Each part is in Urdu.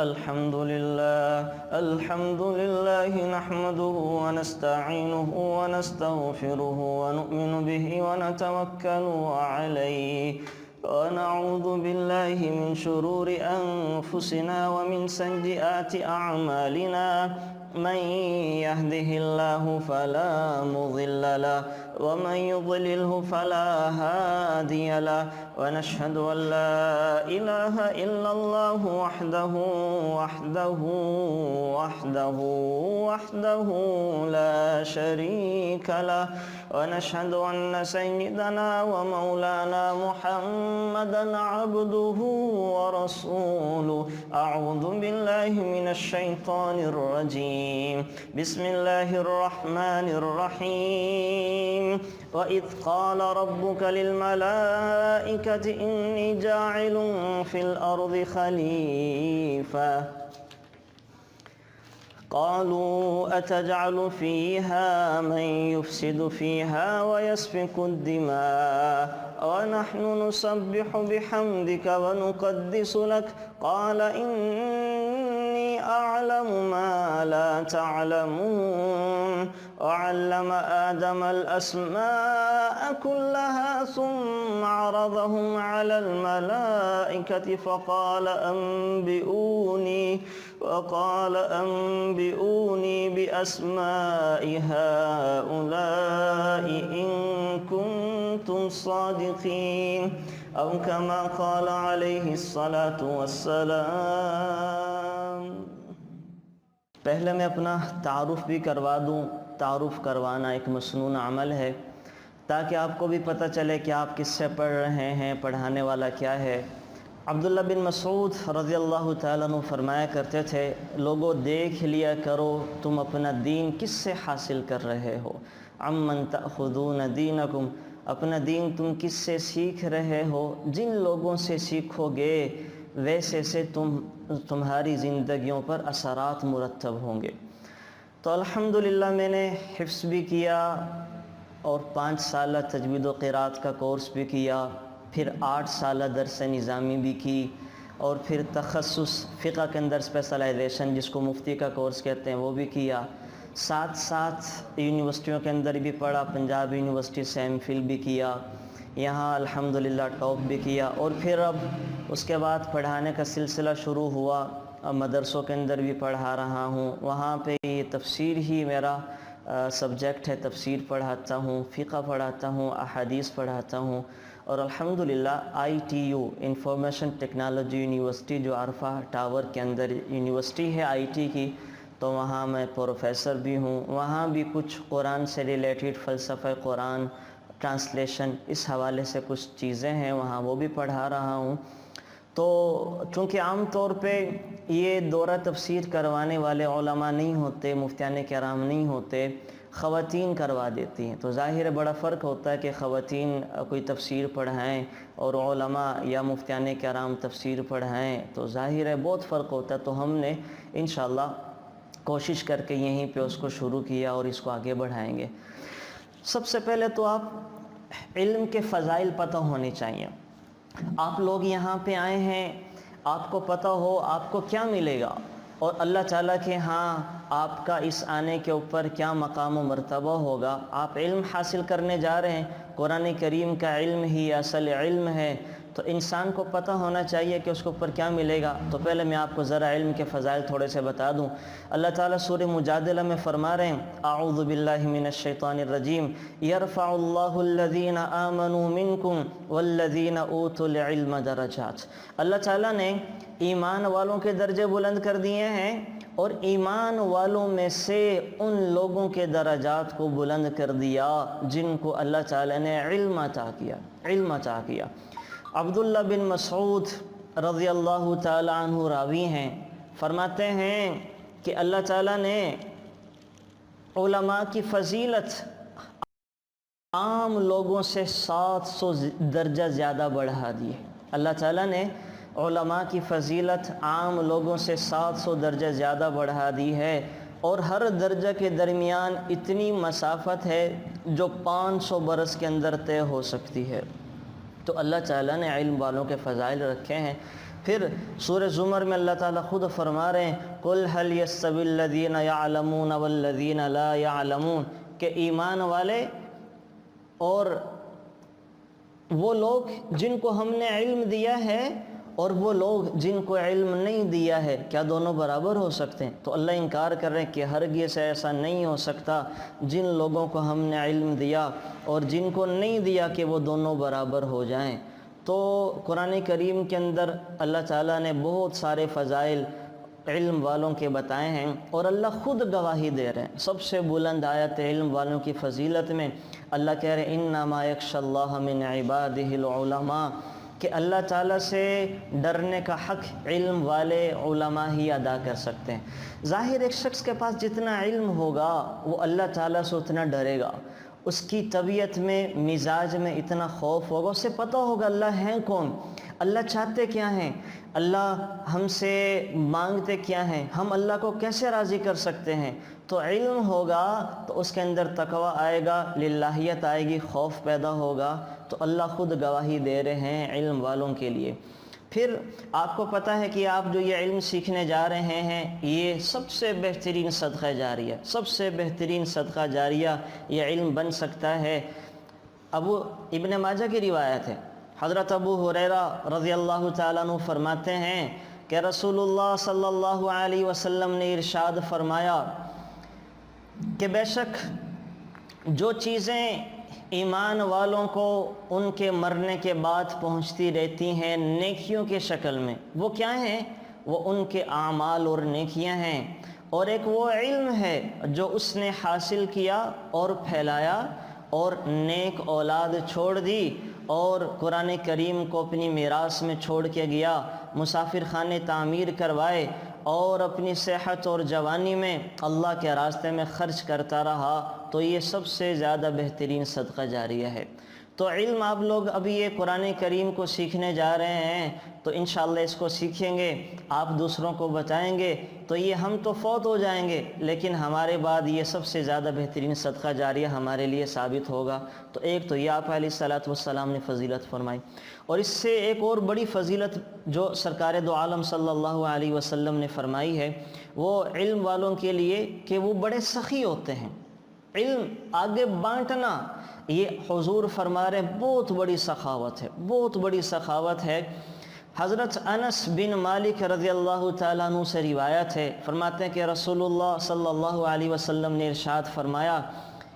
الحمد لله نحمده ونستعينه ونستغفره ونؤمن به ونتوكل عليه ونعوذ بالله من شرور أنفسنا ومن سيئات أعمالنا من يهده الله فلا مضل له ومن يضلله فلا هادي له ونشهد أن لا إله إلا الله وحده لا شريك له ونشهد أن سيدنا ومولانا محمدا عبده ورسوله. أعوذ بالله من الشيطان الرجيم. بسم الله الرحمن الرحيم. وإذ قال ربك للملائكة إني جاعل في الأرض خليفة قالوا أتجعل فيها من يفسد فيها ويسفك الدماء ونحن نسبح بحمدك ونقدس لك قال إني أعلم ما لا تعلمون. وعلم آدم الأسماء كلها ثم عرضهم على الملائكة فقال أنبئوني بأسماء هؤلاء إن كنتم صادقين أو كما قال عليه الصلاة والسلام. پہلے میں اپنا تعارف بھی کروا دوں. تعارف کروانا ایک مسنون عمل ہے تاکہ آپ کو بھی پتہ چلے کہ آپ کس سے پڑھ رہے ہیں، پڑھانے والا کیا ہے. عبداللہ بن مسعود رضی اللہ تعالیٰ عنہ فرمایا کرتے تھے، لوگوں دیکھ لیا کرو تم اپنا دین کس سے حاصل کر رہے ہو. عمن تأخذون دینکم، اپنا دین تم کس سے سیکھ رہے ہو. جن لوگوں سے سیکھو گے ویسے سے تمہاری زندگیوں پر اثرات مرتب ہوں گے. تو الحمدللہ میں نے حفظ بھی کیا اور 5 سالہ تجوید و قرات کا کورس بھی کیا، پھر 8 سالہ درس نظامی بھی کی، اور پھر تخصص فقہ کے اندر اسپیشلائزیشن جس کو مفتی کا کورس کہتے ہیں وہ بھی کیا. ساتھ یونیورسٹیوں کے اندر بھی پڑھا. پنجاب یونیورسٹی سے ایم فل بھی کیا، یہاں الحمدللہ ٹاپ بھی کیا. اور پھر اب اس کے بعد پڑھانے کا سلسلہ شروع ہوا. اب مدرسوں کے اندر بھی پڑھا رہا ہوں. وہاں پہ یہ تفسیر ہی میرا سبجیکٹ ہے. تفسیر پڑھاتا ہوں، فقہ پڑھاتا ہوں، احادیث پڑھاتا ہوں. اور الحمدللہ ITU انفارمیشن ٹیکنالوجی یونیورسٹی جو عرفہ ٹاور کے اندر یونیورسٹی ہے IT کی، تو وہاں میں پروفیسر بھی ہوں. وہاں بھی کچھ قرآن سے ریلیٹڈ فلسفہ قرآن، ٹرانسلیشن، اس حوالے سے کچھ چیزیں ہیں وہاں، وہ بھی پڑھا رہا ہوں. تو چونکہ عام طور پہ یہ دورہ تفسیر کروانے والے علماء نہیں ہوتے، مفتیان کرام نہیں ہوتے، خواتین کروا دیتی ہیں. تو ظاہر ہے بڑا فرق ہوتا ہے کہ خواتین کوئی تفسیر پڑھائیں اور علماء یا مفتیان کرام تفسیر پڑھائیں، تو ظاہر ہے بہت فرق ہوتا ہے. تو ہم نے انشاءاللہ کوشش کر کے یہیں پہ اس کو شروع کیا اور اس کو آگے بڑھائیں گے. سب سے پہلے تو آپ علم کے فضائل پتہ ہونے چاہیے. آپ لوگ یہاں پہ آئے ہیں، آپ کو پتہ ہو آپ کو کیا ملے گا اور اللہ تعالیٰ کے ہاں آپ کا اس آنے کے اوپر کیا مقام و مرتبہ ہوگا. آپ علم حاصل کرنے جا رہے ہیں. قرآن کریم کا علم ہی اصل علم ہے، تو انسان کو پتہ ہونا چاہیے کہ اس کے اوپر کیا ملے گا. تو پہلے میں آپ کو ذرا علم کے فضائل تھوڑے سے بتا دوں. اللہ تعالیٰ سورہ مجادلہ میں فرما رہے ہیں، اعوذ باللہ من الشیطان الرجیم، یرفع اللہ الذین آمنوا منکم والذین اوتوا العلم درجات. اللہ تعالیٰ نے ایمان والوں کے درجے بلند کر دیے ہیں اور ایمان والوں میں سے ان لوگوں کے درجات کو بلند کر دیا جن کو اللہ تعالیٰ نے علم عطا کیا. عبداللہ بن مسعود رضی اللہ تعالیٰ عنہ راوی ہیں، فرماتے ہیں کہ اللہ تعالیٰ نے علماء کی فضیلت عام لوگوں سے 700 درجہ زیادہ بڑھا دی ہے. اللہ تعالیٰ نے علماء کی فضیلت عام لوگوں سے 700 درجہ زیادہ بڑھا دی ہے، اور ہر درجہ کے درمیان اتنی مسافت ہے جو 500 برس کے اندر طے ہو سکتی ہے. تو اللہ تعالیٰ نے علم والوں کے فضائل رکھے ہیں. پھر سورہ زمر میں اللہ تعالیٰ خود فرما رہے ہیں قُلْ هَلْ يَسْتَوِي الَّذِينَ يَعْلَمُونَ وَالَّذِينَ لَا يَعْلَمُونَ، کہ ایمان والے اور وہ لوگ جن کو ہم نے علم دیا ہے اور وہ لوگ جن کو علم نہیں دیا ہے، کیا دونوں برابر ہو سکتے ہیں؟ تو اللہ انکار کر رہے ہیں کہ ہرگز ایسا نہیں ہو سکتا، جن لوگوں کو ہم نے علم دیا اور جن کو نہیں دیا کہ وہ دونوں برابر ہو جائیں۔ تو قرآن کریم کے اندر اللہ تعالیٰ نے بہت سارے فضائل علم والوں کے بتائے ہیں، اور اللہ خود گواہی دے رہے ہیں۔ سب سے بلند آیت علم والوں کی فضیلت میں اللہ کہہ رہے ہیں انما یخشی اللہ من عبادہ العلماء، کہ اللہ تعالیٰ سے ڈرنے کا حق علم والے علماء ہی ادا کر سکتے ہیں۔ ظاہر ایک شخص کے پاس جتنا علم ہوگا وہ اللہ تعالیٰ سے اتنا ڈرے گا، اس کی طبیعت میں مزاج میں اتنا خوف ہوگا، اسے پتہ ہوگا اللہ ہیں کون، اللہ چاہتے کیا ہیں، اللہ ہم سے مانگتے کیا ہیں، ہم اللہ کو کیسے راضی کر سکتے ہیں۔ تو علم ہوگا تو اس کے اندر تقوی آئے گا، للہیت آئے گی، خوف پیدا ہوگا۔ تو اللہ خود گواہی دے رہے ہیں علم والوں کے لیے۔ پھر آپ کو پتہ ہے کہ آپ جو یہ علم سیکھنے جا رہے ہیں یہ سب سے بہترین صدقہ جاریہ، سب سے بہترین صدقہ جاریہ یہ علم بن سکتا ہے۔ ابن ماجہ کی روایت ہے، حضرت ابو ہریرہ رضی اللہ تعالیٰ عنہ فرماتے ہیں کہ رسول اللہ صلی اللہ علیہ وسلم نے ارشاد فرمایا کہ بے شک جو چیزیں ایمان والوں کو ان کے مرنے کے بعد پہنچتی رہتی ہیں نیکیوں کے شکل میں، وہ کیا ہیں؟ وہ ان کے اعمال اور نیکیاں ہیں، اور ایک وہ علم ہے جو اس نے حاصل کیا اور پھیلایا اور نیک اولاد چھوڑ دی اور قرآن کریم کو اپنی میراث میں چھوڑ کے گیا، مسافر خانے تعمیر کروائے اور اپنی صحت اور جوانی میں اللہ کے راستے میں خرچ کرتا رہا، تو یہ سب سے زیادہ بہترین صدقہ جاریہ ہے۔ تو علم آپ لوگ ابھی یہ قرآن کریم کو سیکھنے جا رہے ہیں تو انشاءاللہ اس کو سیکھیں گے، آپ دوسروں کو بتائیں گے تو یہ ہم تو فوت ہو جائیں گے لیکن ہمارے بعد یہ سب سے زیادہ بہترین صدقہ جاریہ ہمارے لیے ثابت ہوگا۔ تو ایک تو یہ آپ علیہ السلام نے فضیلت فرمائی، اور اس سے ایک اور بڑی فضیلت جو سرکار دو عالم صلی اللہ علیہ وسلم نے فرمائی ہے وہ علم والوں کے لیے کہ وہ بڑے سخی ہوتے ہیں۔ علم آگے بانٹنا یہ حضور فرما رہے بہت بڑی سخاوت ہے، بہت بڑی سخاوت ہے۔ حضرت انس بن مالک رضی اللہ تعالیٰ عنہ سے روایت ہے، فرماتے ہیں کہ رسول اللہ صلی اللہ علیہ وسلم نے ارشاد فرمایا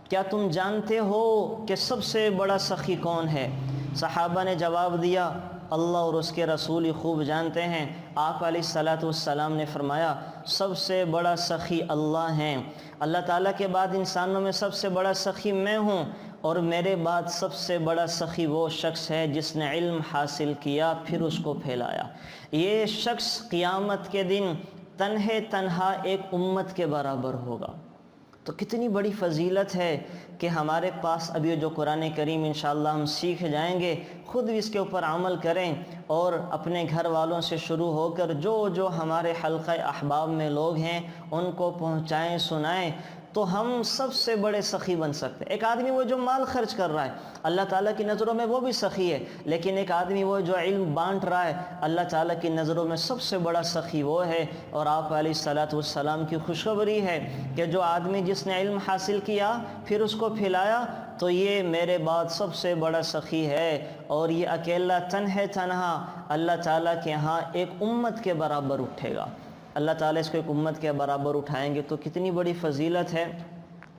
کیا تم جانتے ہو کہ سب سے بڑا سخی کون ہے؟ صحابہ نے جواب دیا اللہ اور اس کے رسول ہی خوب جانتے ہیں۔ آپ علیہ السلام نے فرمایا سب سے بڑا سخی اللہ ہیں، اللہ تعالیٰ کے بعد انسانوں میں سب سے بڑا سخی میں ہوں، اور میرے بعد سب سے بڑا سخی وہ شخص ہے جس نے علم حاصل کیا پھر اس کو پھیلایا۔ یہ شخص قیامت کے دن تنہا ایک امت کے برابر ہوگا۔ تو کتنی بڑی فضیلت ہے کہ ہمارے پاس اب یہ جو قرآن کریم انشاءاللہ ہم سیکھ جائیں گے، خود بھی اس کے اوپر عمل کریں اور اپنے گھر والوں سے شروع ہو کر جو ہمارے حلقہ احباب میں لوگ ہیں ان کو پہنچائیں، سنائیں، تو ہم سب سے بڑے سخی بن سکتے ہیں۔ ایک آدمی وہ جو مال خرچ کر رہا ہے اللہ تعالیٰ کی نظروں میں وہ بھی سخی ہے، لیکن ایک آدمی وہ جو علم بانٹ رہا ہے اللہ تعالیٰ کی نظروں میں سب سے بڑا سخی وہ ہے۔ اور آپ علیہ السلام کی خوشخبری ہے کہ جو آدمی جس نے علم حاصل کیا پھر اس کو پھیلایا تو یہ میرے بعد سب سے بڑا سخی ہے، اور یہ اکیلا تنہا اللہ تعالیٰ کے ہاں ایک امت کے برابر اٹھے گا۔ اللہ تعالیٰ اس کو ایک امت کے برابر اٹھائیں گے، تو کتنی بڑی فضیلت ہے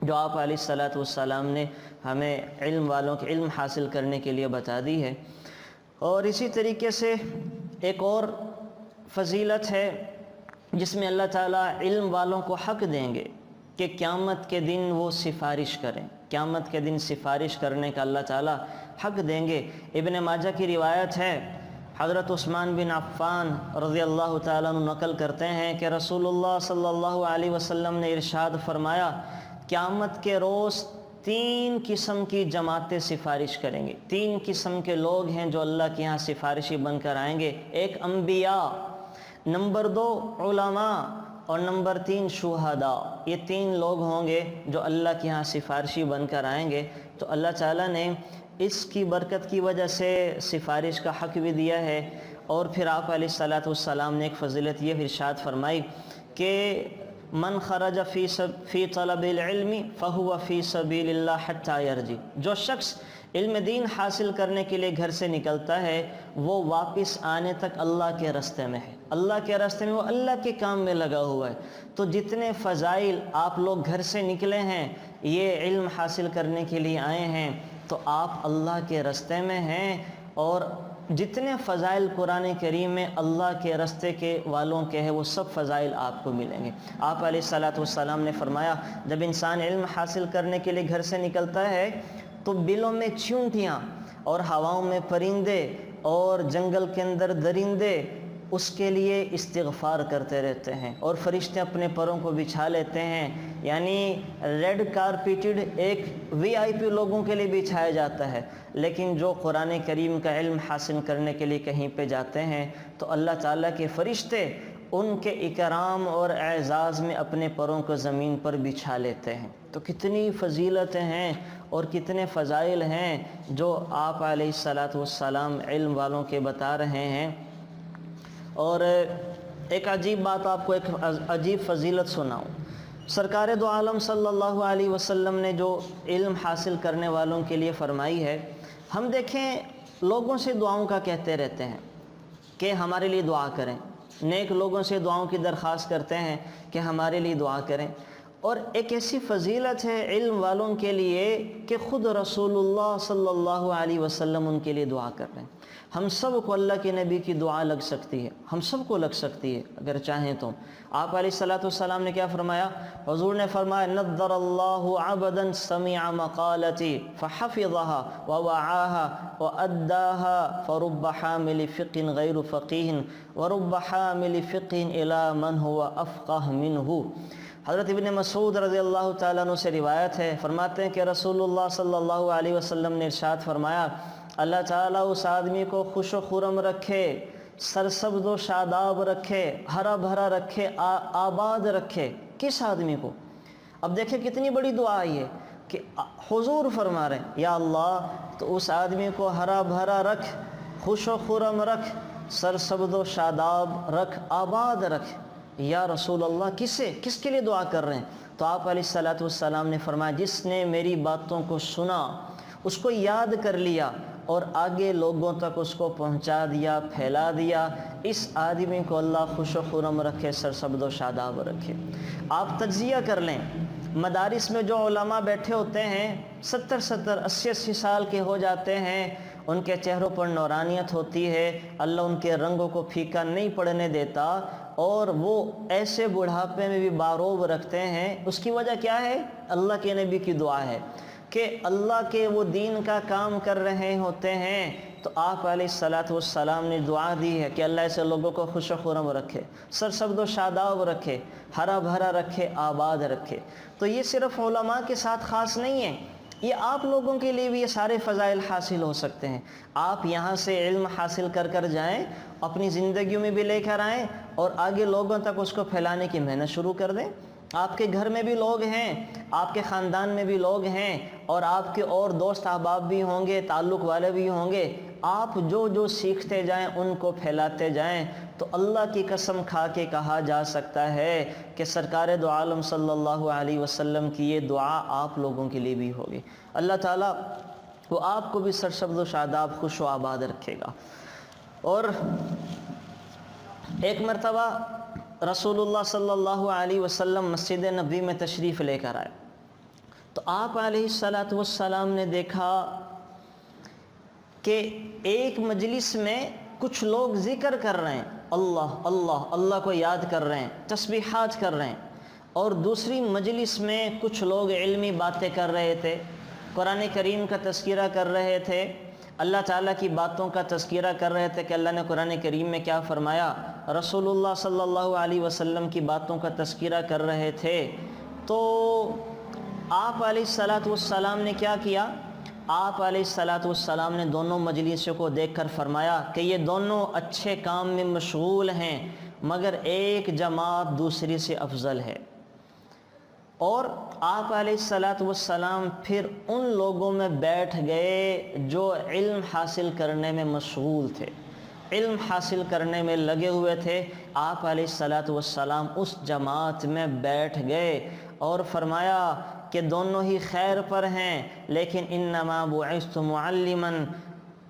جو آپ علیہ السلام نے ہمیں علم والوں کے علم حاصل کرنے کے لیے بتا دی ہے۔ اور اسی طریقے سے ایک اور فضیلت ہے جس میں اللہ تعالیٰ علم والوں کو حق دیں گے کہ قیامت کے دن وہ سفارش کریں، قیامت کے دن سفارش کرنے کا اللہ تعالیٰ حق دیں گے۔ ابن ماجہ کی روایت ہے، حضرت عثمان بن عفان رضی اللہ تعالیٰ عنہ نقل کرتے ہیں کہ رسول اللہ صلی اللہ علیہ وسلم نے ارشاد فرمایا قیامت کے روز 3 قسم کی جماعتیں سفارش کریں گے۔ 3 قسم کے لوگ ہیں جو اللہ کے یہاں سفارشی بن کر آئیں گے۔ ایک انبیاء، نمبر 2 علماء، اور نمبر 3 شہداء۔ یہ 3 لوگ ہوں گے جو اللہ کے یہاں سفارشی بن کر آئیں گے۔ تو اللہ تعالیٰ نے اس کی برکت کی وجہ سے سفارش کا حق بھی دیا ہے، اور پھر آپ علیہ الصلوۃ والسلام نے ایک فضیلت یہ ارشاد فرمائی کہ من خرج فی طلب العلم فہو فی سبیل اللہ حتی یرجع، جو شخص علم دین حاصل کرنے کے لیے گھر سے نکلتا ہے وہ واپس آنے تک اللہ کے راستے میں ہے، اللہ کے راستے میں، وہ اللہ کے کام میں لگا ہوا ہے۔ تو جتنے فضائل آپ لوگ گھر سے نکلے ہیں، یہ علم حاصل کرنے کے لیے آئے ہیں، تو آپ اللہ کے راستے میں ہیں، اور جتنے فضائل قرآن کریم میں اللہ کے راستے کے والوں کے ہیں وہ سب فضائل آپ کو ملیں گے۔ آپ علیہ الصلوۃ والسلام نے فرمایا جب انسان علم حاصل کرنے کے لیے گھر سے نکلتا ہے تو بلوں میں چیونٹیاں اور ہواؤں میں پرندے اور جنگل کے اندر درندے اس کے لیے استغفار کرتے رہتے ہیں، اور فرشتے اپنے پروں کو بچھا لیتے ہیں، یعنی ریڈ کارپیٹڈ ایک VIP لوگوں کے لیے بچھایا جاتا ہے۔ لیکن جو قرآن کریم کا علم حاصل کرنے کے لیے کہیں پہ جاتے ہیں تو اللہ تعالیٰ کے فرشتے ان کے اکرام اور اعزاز میں اپنے پروں کو زمین پر بچھا لیتے ہیں۔ تو کتنی فضیلتیں ہیں اور کتنے فضائل ہیں جو آپ علیہ الصلوۃ والسلام علم والوں کے بتا رہے ہیں۔ اور ایک عجیب بات آپ کو، ایک عجیب فضیلت سناؤں۔ سرکار دو عالم صلی اللہ علیہ وسلم نے جو علم حاصل کرنے والوں کے لیے فرمائی ہے، ہم دیکھیں لوگوں سے دعاؤں کا کہتے رہتے ہیں کہ ہمارے لیے دعا کریں، نیک لوگوں سے دعاؤں کی درخواست کرتے ہیں کہ ہمارے لیے دعا کریں، اور ایک ایسی فضیلت ہے علم والوں کے لیے کہ خود رسول اللہ صلی اللہ علیہ وسلم ان کے لیے دعا کر رہے ہیں۔ ہم سب کو اللہ کے نبی کی دعا لگ سکتی ہے، ہم سب کو لگ سکتی ہے اگر چاہیں تو۔ آپ علیہ الصلوۃ والسلام نے کیا فرمایا؟ حضور نے فرمایا نضر اللہ عبدا سمع مقالتی فحفظها ووعاها واداها فرب حامل فقہ غیر فقیہ ورب حامل فقہ الى من هو افقہ منہ۔ حضرت ابن مسعود رضی اللہ تعالیٰ عنہ سے روایت ہے، فرماتے ہیں کہ رسول اللہ صلی اللہ علیہ وسلم نے ارشاد فرمایا اللہ تعالیٰ اس آدمی کو خوش و خرم رکھے، سرسبز و شاداب رکھے، ہرا بھرا رکھے، آباد رکھے۔ کس آدمی کو؟ اب دیکھیں کتنی بڑی دعا آئی ہے کہ حضور فرما رہے ہیں یا اللہ تو اس آدمی کو ہرا بھرا رکھ، خوش و خرم رکھ، سرسبز و شاداب رکھ، آباد رکھ۔ یا رسول اللہ کس کے لیے دعا کر رہے ہیں؟ تو آپ علیہ الصلوۃ والسلام نے فرمایا جس نے میری باتوں کو سنا، اس کو یاد کر لیا اور آگے لوگوں تک اس کو پہنچا دیا، پھیلا دیا، اس آدمی کو اللہ خوش و خرم رکھے، سرسبز و شاداب رکھے۔ آپ تجزیہ کر لیں، مدارس میں جو علماء بیٹھے ہوتے ہیں 70 80 سال کے ہو جاتے ہیں، ان کے چہروں پر نورانیت ہوتی ہے، اللہ ان کے رنگوں کو پھیکا نہیں پڑنے دیتا، اور وہ ایسے بڑھاپے میں بھی باروب رکھتے ہیں۔ اس کی وجہ کیا ہے؟ اللہ کے نبی کی دعا ہے کہ اللہ کے وہ دین کا کام کر رہے ہوتے ہیں تو آپ علیہ الصلوۃ والسلام نے دعا دی ہے کہ اللہ ایسے لوگوں کو خوش و خرم رکھے، سرسبز و شاداب رکھے، ہرا بھرا رکھے، آباد رکھے۔ تو یہ صرف علماء کے ساتھ خاص نہیں ہے، یہ آپ لوگوں کے لیے بھی یہ سارے فضائل حاصل ہو سکتے ہیں۔ آپ یہاں سے علم حاصل کر جائیں، اپنی زندگیوں میں بھی لے کر آئیں، اور آگے لوگوں تک اس کو پھیلانے کی محنت شروع کر دیں۔ آپ کے گھر میں بھی لوگ ہیں، آپ کے خاندان میں بھی لوگ ہیں، اور آپ کے اور دوست احباب بھی ہوں گے، تعلق والے بھی ہوں گے۔ آپ جو سیکھتے جائیں ان کو پھیلاتے جائیں، تو اللہ کی قسم کھا کے کہا جا سکتا ہے کہ سرکار دو عالم صلی اللہ علیہ وسلم کی یہ دعا آپ لوگوں کے لیے بھی ہوگی۔ اللہ تعالیٰ وہ آپ کو بھی سرسبز و شاداب، خوش و آباد رکھے گا۔ اور ایک مرتبہ رسول اللہ صلی اللہ علیہ وسلم مسجد نبوی میں تشریف لے کر آئے تو آپ علیہ الصلوۃ والسلام نے دیکھا کہ ایک مجلس میں کچھ لوگ ذکر کر رہے ہیں، اللہ اللہ اللہ کو یاد کر رہے ہیں، تسبیحات کر رہے ہیں، اور دوسری مجلس میں کچھ لوگ علمی باتیں کر رہے تھے، قرآن کریم کا تذکرہ کر رہے تھے، اللہ تعالیٰ کی باتوں کا تذکرہ کر رہے تھے کہ اللہ نے قرآن کریم میں کیا فرمایا، رسول اللہ صلی اللہ علیہ وسلم کی باتوں کا تذکرہ کر رہے تھے۔ تو آپ علیہ الصلوۃ والسلام نے کیا کیا؟ آپ علیہ الصلوۃ والسلام نے دونوں مجلسوں کو دیکھ کر فرمایا کہ یہ دونوں اچھے کام میں مشغول ہیں، مگر ایک جماعت دوسری سے افضل ہے۔ اور آپ علیہ الصلوۃ والسلام پھر ان لوگوں میں بیٹھ گئے جو علم حاصل کرنے میں مشغول تھے، علم حاصل کرنے میں لگے ہوئے تھے، آپ علیہ الصلاۃ والسلام اس جماعت میں بیٹھ گئے اور فرمایا کہ دونوں ہی خیر پر ہیں، لیکن انما بعثت معلما،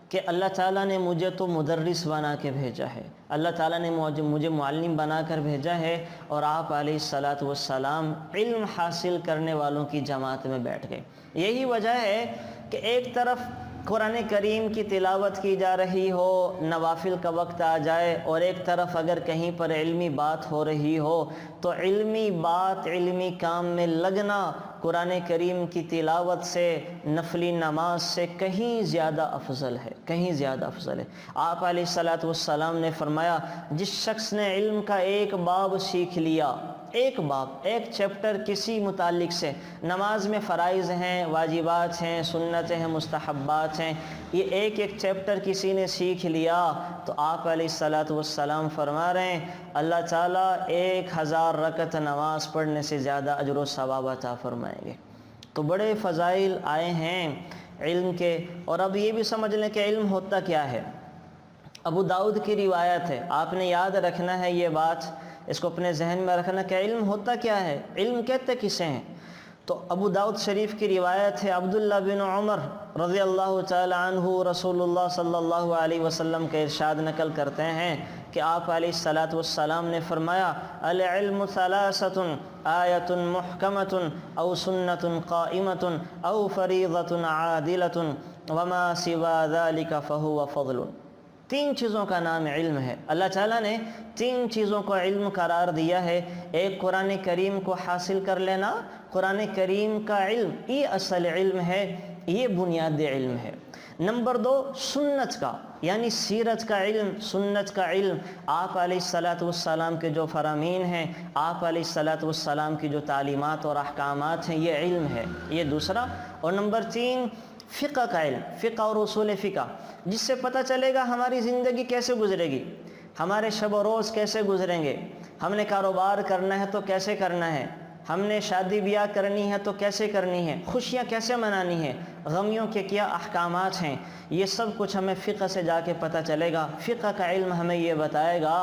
کہ اللہ تعالیٰ نے مجھے تو مدرس بنا کے بھیجا ہے، اللہ تعالیٰ نے مجھے معلم بنا کر بھیجا ہے، اور آپ علیہ الصلاۃ والسلام علم حاصل کرنے والوں کی جماعت میں بیٹھ گئے۔ یہی وجہ ہے کہ ایک طرف قرآن کریم کی تلاوت کی جا رہی ہو، نوافل کا وقت آ جائے، اور ایک طرف اگر کہیں پر علمی بات ہو رہی ہو تو علمی بات، علمی کام میں لگنا قرآن کریم کی تلاوت سے، نفلی نماز سے کہیں زیادہ افضل ہے، کہیں زیادہ افضل ہے۔ آپ علیہ الصلاۃ والسلام نے فرمایا جس شخص نے علم کا ایک باب سیکھ لیا، ایک باب، ایک چیپٹر کسی متعلق سے، نماز میں فرائض ہیں، واجبات ہیں، سنتیں ہیں، مستحبات ہیں، یہ ایک ایک چیپٹر کسی نے سیکھ لیا تو آپ علیہ الصلاۃ والسلام فرما رہے ہیں اللہ تعالیٰ 1000 رکعت نماز پڑھنے سے زیادہ اجر و ثواب عطا فرمائیں گے۔ تو بڑے فضائل آئے ہیں علم کے۔ اور اب یہ بھی سمجھ لیں کہ علم ہوتا کیا ہے۔ ابو داؤد کی روایت ہے، آپ نے یاد رکھنا ہے یہ بات، اس کو اپنے ذہن میں رکھنا کہ علم ہوتا کیا ہے، علم کہتے کسے ہیں۔ تو ابو داؤد شریف کی روایت ہے، عبداللہ بن عمر رضی اللہ تعالی عنہ رسول اللہ صلی اللہ علیہ وسلم کے ارشاد نقل کرتے ہیں کہ آپ علیہ الصلاۃ والسلام نے فرمایا العلم ثلاثۃ آیۃ محکمۃ او سنۃ قائمۃ او فریضۃ عادلۃ وما سوا ذلک فہو فضل۔ 3 چیزوں کا نام علم ہے۔ اللہ تعالیٰ نے 3 چیزوں کو علم قرار دیا ہے۔ ایک قرآن کریم کو حاصل کر لینا، قرآن کریم کا علم یہ اصل علم ہے، یہ بنیاد علم ہے۔ نمبر 2 سنت کا، یعنی سیرت کا علم، سنت کا علم، آپ علیہ الصلاۃ والسلام کے جو فرامین ہیں، آپ علیہ الصلاۃ والسلام کی جو تعلیمات اور احکامات ہیں، یہ علم ہے، یہ دوسرا۔ اور نمبر 3 فقہ کا علم، فقہ اور اصول فقہ، جس سے پتہ چلے گا ہماری زندگی کیسے گزرے گی، ہمارے شب و روز کیسے گزریں گے، ہم نے کاروبار کرنا ہے تو کیسے کرنا ہے، ہم نے شادی بیاہ کرنی ہے تو کیسے کرنی ہے، خوشیاں کیسے منانی ہیں، غمیوں کے کیا احکامات ہیں، یہ سب کچھ ہمیں فقہ سے جا کے پتہ چلے گا۔ فقہ کا علم ہمیں یہ بتائے گا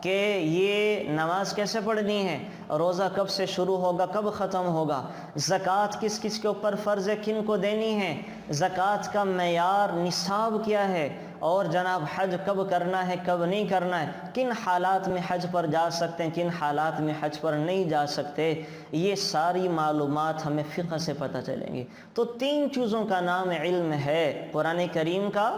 کہ یہ نماز کیسے پڑھنی ہے، روزہ کب سے شروع ہوگا، کب ختم ہوگا، زکوٰۃ کس کس کے اوپر فرض ہے، کن کو دینی ہے، زکوٰۃ کا معیار نصاب کیا ہے، اور جناب حج کب کرنا ہے، کب نہیں کرنا ہے، کن حالات میں حج پر جا سکتے ہیں، کن حالات میں حج پر نہیں جا سکتے، یہ ساری معلومات ہمیں فقہ سے پتہ چلیں گی۔ تو 3 چیزوں کا نام علم ہے، قرآن کریم کا،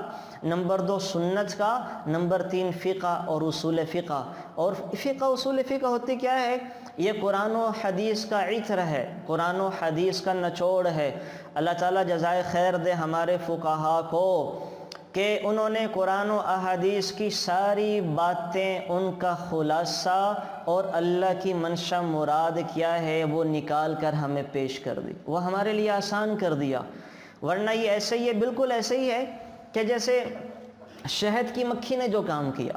نمبر 2 سنت کا، نمبر 3 فقہ اور اصول فقہ۔ اور فقہ اصول فقہ ہوتی کیا ہے؟ یہ قرآن و حدیث کا عطر ہے، قرآن و حدیث کا نچوڑ ہے۔ اللہ تعالیٰ جزائے خیر دے ہمارے فقہا کو کہ انہوں نے قرآن و احادیث کی ساری باتیں، ان کا خلاصہ اور اللہ کی منشا مراد کیا ہے وہ نکال کر ہمیں پیش کر دی، وہ ہمارے لیے آسان کر دیا۔ ورنہ یہ ایسے ہی ہے، بالکل ایسے ہی ہے کہ جیسے شہد کی مکھی نے جو کام کیا،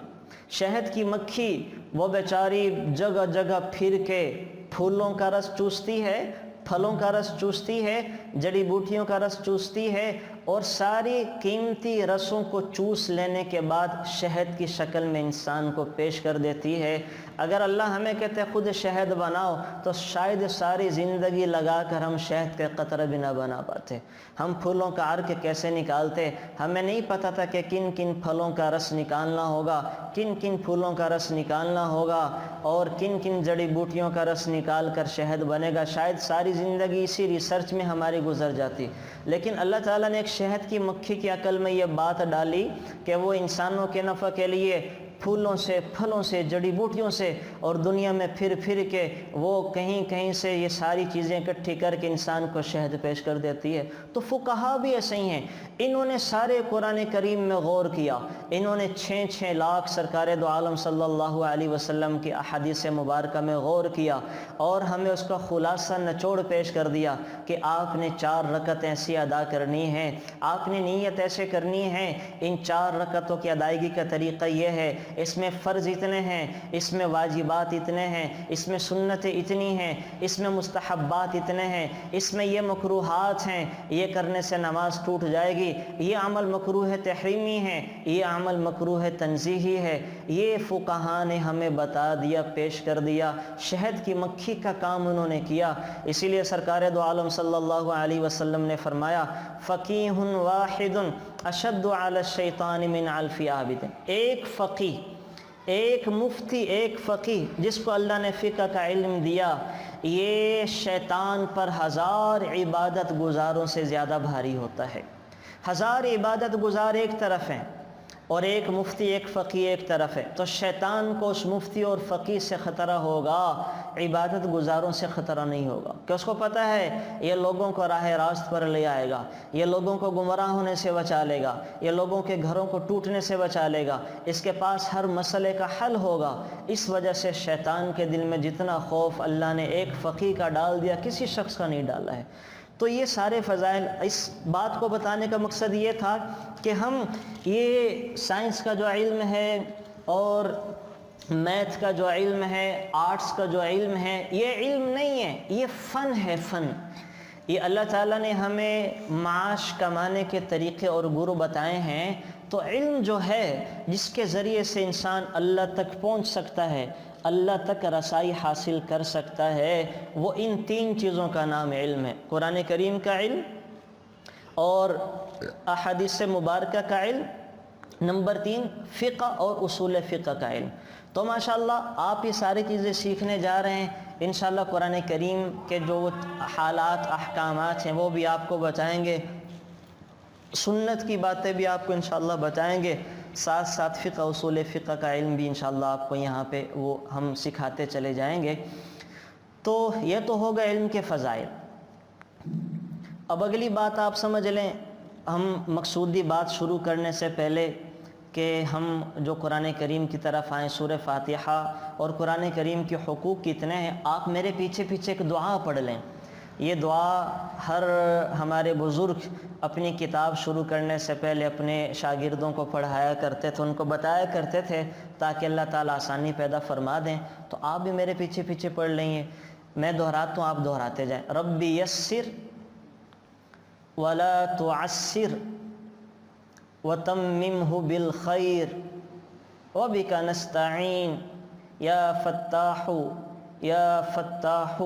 شہد کی مکھی وہ بیچاری جگہ جگہ پھر کے پھولوں کا رس چوستی ہے، پھلوں کا رس چوستی ہے، جڑی بوٹیوں کا رس چوستی ہے، اور ساری قیمتی رسوں کو چوس لینے کے بعد شہد کی شکل میں انسان کو پیش کر دیتی ہے۔ اگر اللہ ہمیں کہتے خود شہد بناؤ تو شاید ساری زندگی لگا کر ہم شہد کے قطرہ بھی نہ بنا پاتے۔ ہم پھولوں کا عرق کیسے نکالتے، ہمیں نہیں پتہ تھا کہ کن کن پھلوں کا رس نکالنا ہوگا، کن کن پھولوں کا رس نکالنا ہوگا، اور کن کن جڑی بوٹیوں کا رس نکال کر شہد بنے گا۔ شاید ساری زندگی اسی ریسرچ میں ہماری گزر جاتی، لیکن اللہ تعالیٰ نے ایک شہد کی مکھی کی عقل میں یہ بات ڈالی کہ وہ انسانوں کے نفع کے لیے پھولوں سے، پھلوں سے، جڑی بوٹیوں سے اور دنیا میں پھر پھر کے وہ کہیں کہیں سے یہ ساری چیزیں اکٹھی کر کے انسان کو شہد پیش کر دیتی ہے۔ تو فقہا بھی ایسے ہی ہیں، انہوں نے سارے قرآن کریم میں غور کیا، انہوں نے 6 لاکھ سرکار دو عالم صلی اللہ علیہ وسلم کی احادیث مبارکہ میں غور کیا، اور ہمیں اس کا خلاصہ نچوڑ پیش کر دیا کہ آپ نے 4 رکعت ایسی ادا کرنی ہے، آپ نے نیت ایسے کرنی ہے، ان 4 رکعتوں کی ادائیگی کا طریقہ یہ ہے، اس میں فرض اتنے ہیں، اس میں واجبات اتنے ہیں، اس میں سنتیں اتنی ہیں، اس میں مستحبات اتنے ہیں، اس میں یہ مکروہات ہیں، یہ کرنے سے نماز ٹوٹ جائے گی، یہ عمل مکروہ تحریمی ہے، یہ عمل مکروہ تنزیہی ہے، یہ فقہا نے ہمیں بتا دیا، پیش کر دیا، شہد کی مکھی کا کام انہوں نے کیا۔ اسی لیے سرکار دو عالم صلی اللہ علیہ وسلم نے فرمایا فقیہ واحد اشد علی الشیطان من الف عابد، ایک فقیہ، ایک مفتی، ایک فقیہ جس کو اللہ نے فقہ کا علم دیا، یہ شیطان پر 1000 عبادت گزاروں سے زیادہ بھاری ہوتا ہے۔ 1000 عبادت گزار ایک طرف ہیں اور ایک مفتی، ایک فقیہ ایک طرف ہے، تو شیطان کو اس مفتی اور فقیہ سے خطرہ ہوگا، عبادت گزاروں سے خطرہ نہیں ہوگا، کہ اس کو پتہ ہے یہ لوگوں کو راہ راست پر لے آئے گا، یہ لوگوں کو گمراہ ہونے سے بچا لے گا، یہ لوگوں کے گھروں کو ٹوٹنے سے بچا لے گا، اس کے پاس ہر مسئلے کا حل ہوگا۔ اس وجہ سے شیطان کے دل میں جتنا خوف اللہ نے ایک فقیہ کا ڈال دیا، کسی شخص کا نہیں ڈالا ہے۔ تو یہ سارے فضائل، اس بات کو بتانے کا مقصد یہ تھا کہ ہم یہ سائنس کا جو علم ہے اور میتھ کا جو علم ہے، آرٹس کا جو علم ہے، یہ علم نہیں ہے، یہ فن ہے، فن۔ یہ اللہ تعالیٰ نے ہمیں معاش کمانے کے طریقے اور گرو بتائے ہیں، تو علم جو ہے جس کے ذریعے سے انسان اللہ تک پہنچ سکتا ہے، اللہ تک رسائی حاصل کر سکتا ہے، وہ ان 3 چیزوں کا نام علم ہے: قرآن کریم کا علم اور احادیث مبارکہ کا علم، نمبر 3 فقہ اور اصول فقہ کا علم۔ تو ماشاءاللہ آپ یہ ساری چیزیں سیکھنے جا رہے ہیں، انشاءاللہ قرآن کریم کے جو حالات، احکامات ہیں وہ بھی آپ کو بتائیں گے، سنت کی باتیں بھی آپ کو انشاءاللہ بتائیں گے، ساتھ ساتھ فقہ، اصول فقہ کا علم بھی انشاءاللہ آپ کو یہاں پہ وہ ہم سکھاتے چلے جائیں گے۔ تو یہ تو ہوگا علم کے فضائل۔ اب اگلی بات آپ سمجھ لیں، ہم مقصودی بات شروع کرنے سے پہلے کہ ہم جو قرآن کریم کی طرف آئیں، سورہ فاتحہ اور قرآن کریم کے حقوق کتنے ہیں، آپ میرے پیچھے پیچھے ایک دعا پڑھ لیں۔ یہ دعا ہر ہمارے بزرگ اپنی کتاب شروع کرنے سے پہلے اپنے شاگردوں کو پڑھایا کرتے تھے، ان کو بتایا کرتے تھے تاکہ اللہ تعالیٰ آسانی پیدا فرما دیں۔ تو آپ بھی میرے پیچھے پیچھے پڑھ لیں گے، میں دہراتا ہوں، آپ دہراتے جائیں۔ ربی یسر ولا تعسر وتممہ بالخیر وبک نستعین یا فتاح یا فتاح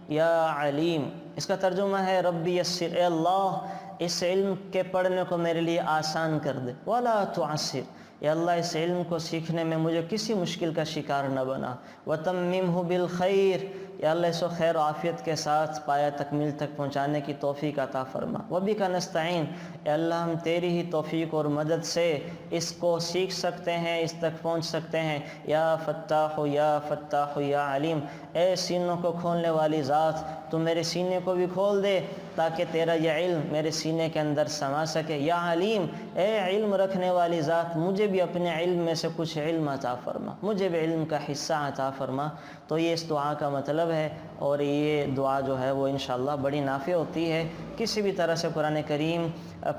یا علیم۔ اس کا ترجمہ ہے ربی یسر، اے اللہ اس علم کے پڑھنے کو میرے لیے آسان کر دے، ولا تعسر، یا اللہ اس علم کو سیکھنے میں مجھے کسی مشکل کا شکار نہ بنا، وتممہ بالخیر، یا اللہ اس کو خیر و عافیت کے ساتھ پایا تکمیل تک پہنچانے کی توفیق عطا فرما، وبک نستعین، اے اللہ ہم تیری ہی توفیق اور مدد سے اس کو سیکھ سکتے ہیں، اس تک پہنچ سکتے ہیں، یا فتاح یا فتاح یا علیم، اے سینوں کو کھولنے والی ذات تو میرے سینے کو بھی کھول دے تاکہ تیرا یہ علم میرے سینے کے اندر سما سکے، یا علیم، اے علم رکھنے والی ذات مجھے بھی اپنے علم میں سے کچھ علم عطا فرما، مجھے بھی علم کا حصہ عطا فرما۔ تو یہ اس دعا کا مطلب ہے، اور یہ دعا جو ہے وہ انشاءاللہ بڑی نافع ہوتی ہے۔ کسی بھی طرح سے قرآن کریم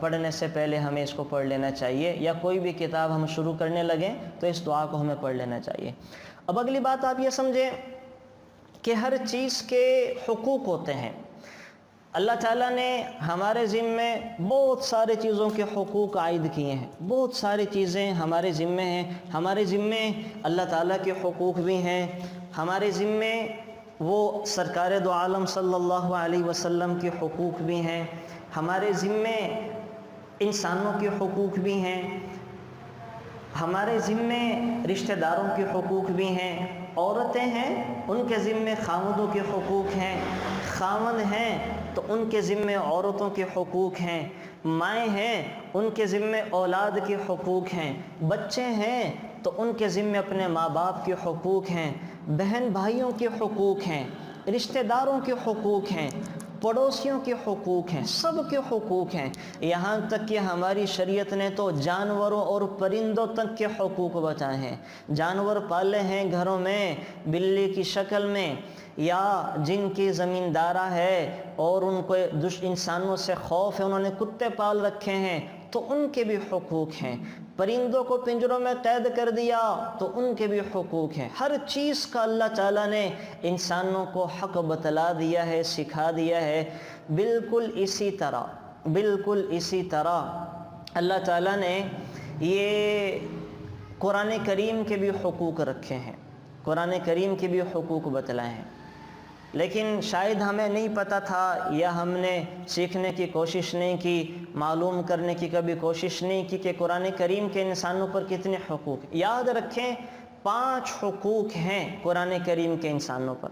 پڑھنے سے پہلے ہمیں اس کو پڑھ لینا چاہیے، یا کوئی بھی کتاب ہم شروع کرنے لگیں تو اس دعا کو ہمیں پڑھ لینا چاہیے۔ اب اگلی بات آپ یہ سمجھیں کہ ہر چیز کے حقوق ہوتے ہیں۔ اللہ تعالیٰ نے ہمارے ذمے بہت سارے چیزوں کے حقوق عائد کیے ہیں، بہت ساری چیزیں ہمارے ذمے ہیں، ہمارے ذمے اللہ تعالیٰ کے حقوق بھی ہیں، ہمارے ذمے وہ سرکار دو عالم صلی اللہ علیہ وسلم کے حقوق بھی ہیں، ہمارے ذمے انسانوں کے حقوق بھی ہیں، ہمارے ذمے رشتہ داروں کے حقوق بھی ہیں، عورتیں ہیں ان کے ذمے خاوندوں کے حقوق ہیں، خاوند ہیں تو ان کے ذمے عورتوں کے حقوق ہیں، مائیں ہیں ان کے ذمے اولاد کے حقوق ہیں، بچے ہیں تو ان کے ذمے اپنے ماں باپ کے حقوق ہیں، بہن بھائیوں کے حقوق ہیں، رشتہ داروں کے حقوق ہیں، پڑوسیوں کے حقوق ہیں، سب کے حقوق ہیں، یہاں تک کہ ہماری شریعت نے تو جانوروں اور پرندوں تک کے حقوق بتائے ہیں۔ جانور پالے ہیں گھروں میں بلی کی شکل میں، یا جن کی زمیندارہ ہے اور ان کو انسانوں سے خوف ہے، انہوں نے کتے پال رکھے ہیں تو ان کے بھی حقوق ہیں۔ پرندوں کو پنجروں میں قید کر دیا تو ان کے بھی حقوق ہیں۔ ہر چیز کا اللہ تعالیٰ نے انسانوں کو حق بتلا دیا ہے، سکھا دیا ہے۔ بالکل اسی طرح اللہ تعالیٰ نے یہ قرآن کریم کے بھی حقوق رکھے ہیں، قرآن کریم کے بھی حقوق بتلائے ہیں، لیکن شاید ہمیں نہیں پتہ تھا یا ہم نے سیکھنے کی کوشش نہیں کی، معلوم کرنے کی کبھی کوشش نہیں کی کہ قرآن کریم کے انسانوں پر کتنے حقوق۔ یاد رکھیں 5 حقوق ہیں قرآن کریم کے انسانوں پر،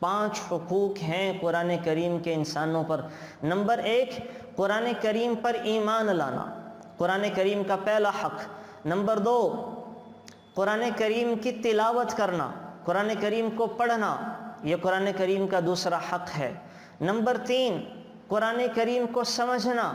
5 حقوق ہیں قرآن کریم کے انسانوں پر۔ نمبر 1، قرآن کریم پر ایمان لانا، قرآن کریم کا پہلا حق۔ نمبر 2، قرآن کریم کی تلاوت کرنا، قرآن کریم کو پڑھنا، یہ قرآن کریم کا دوسرا حق ہے۔ نمبر 3، قرآن کریم کو سمجھنا،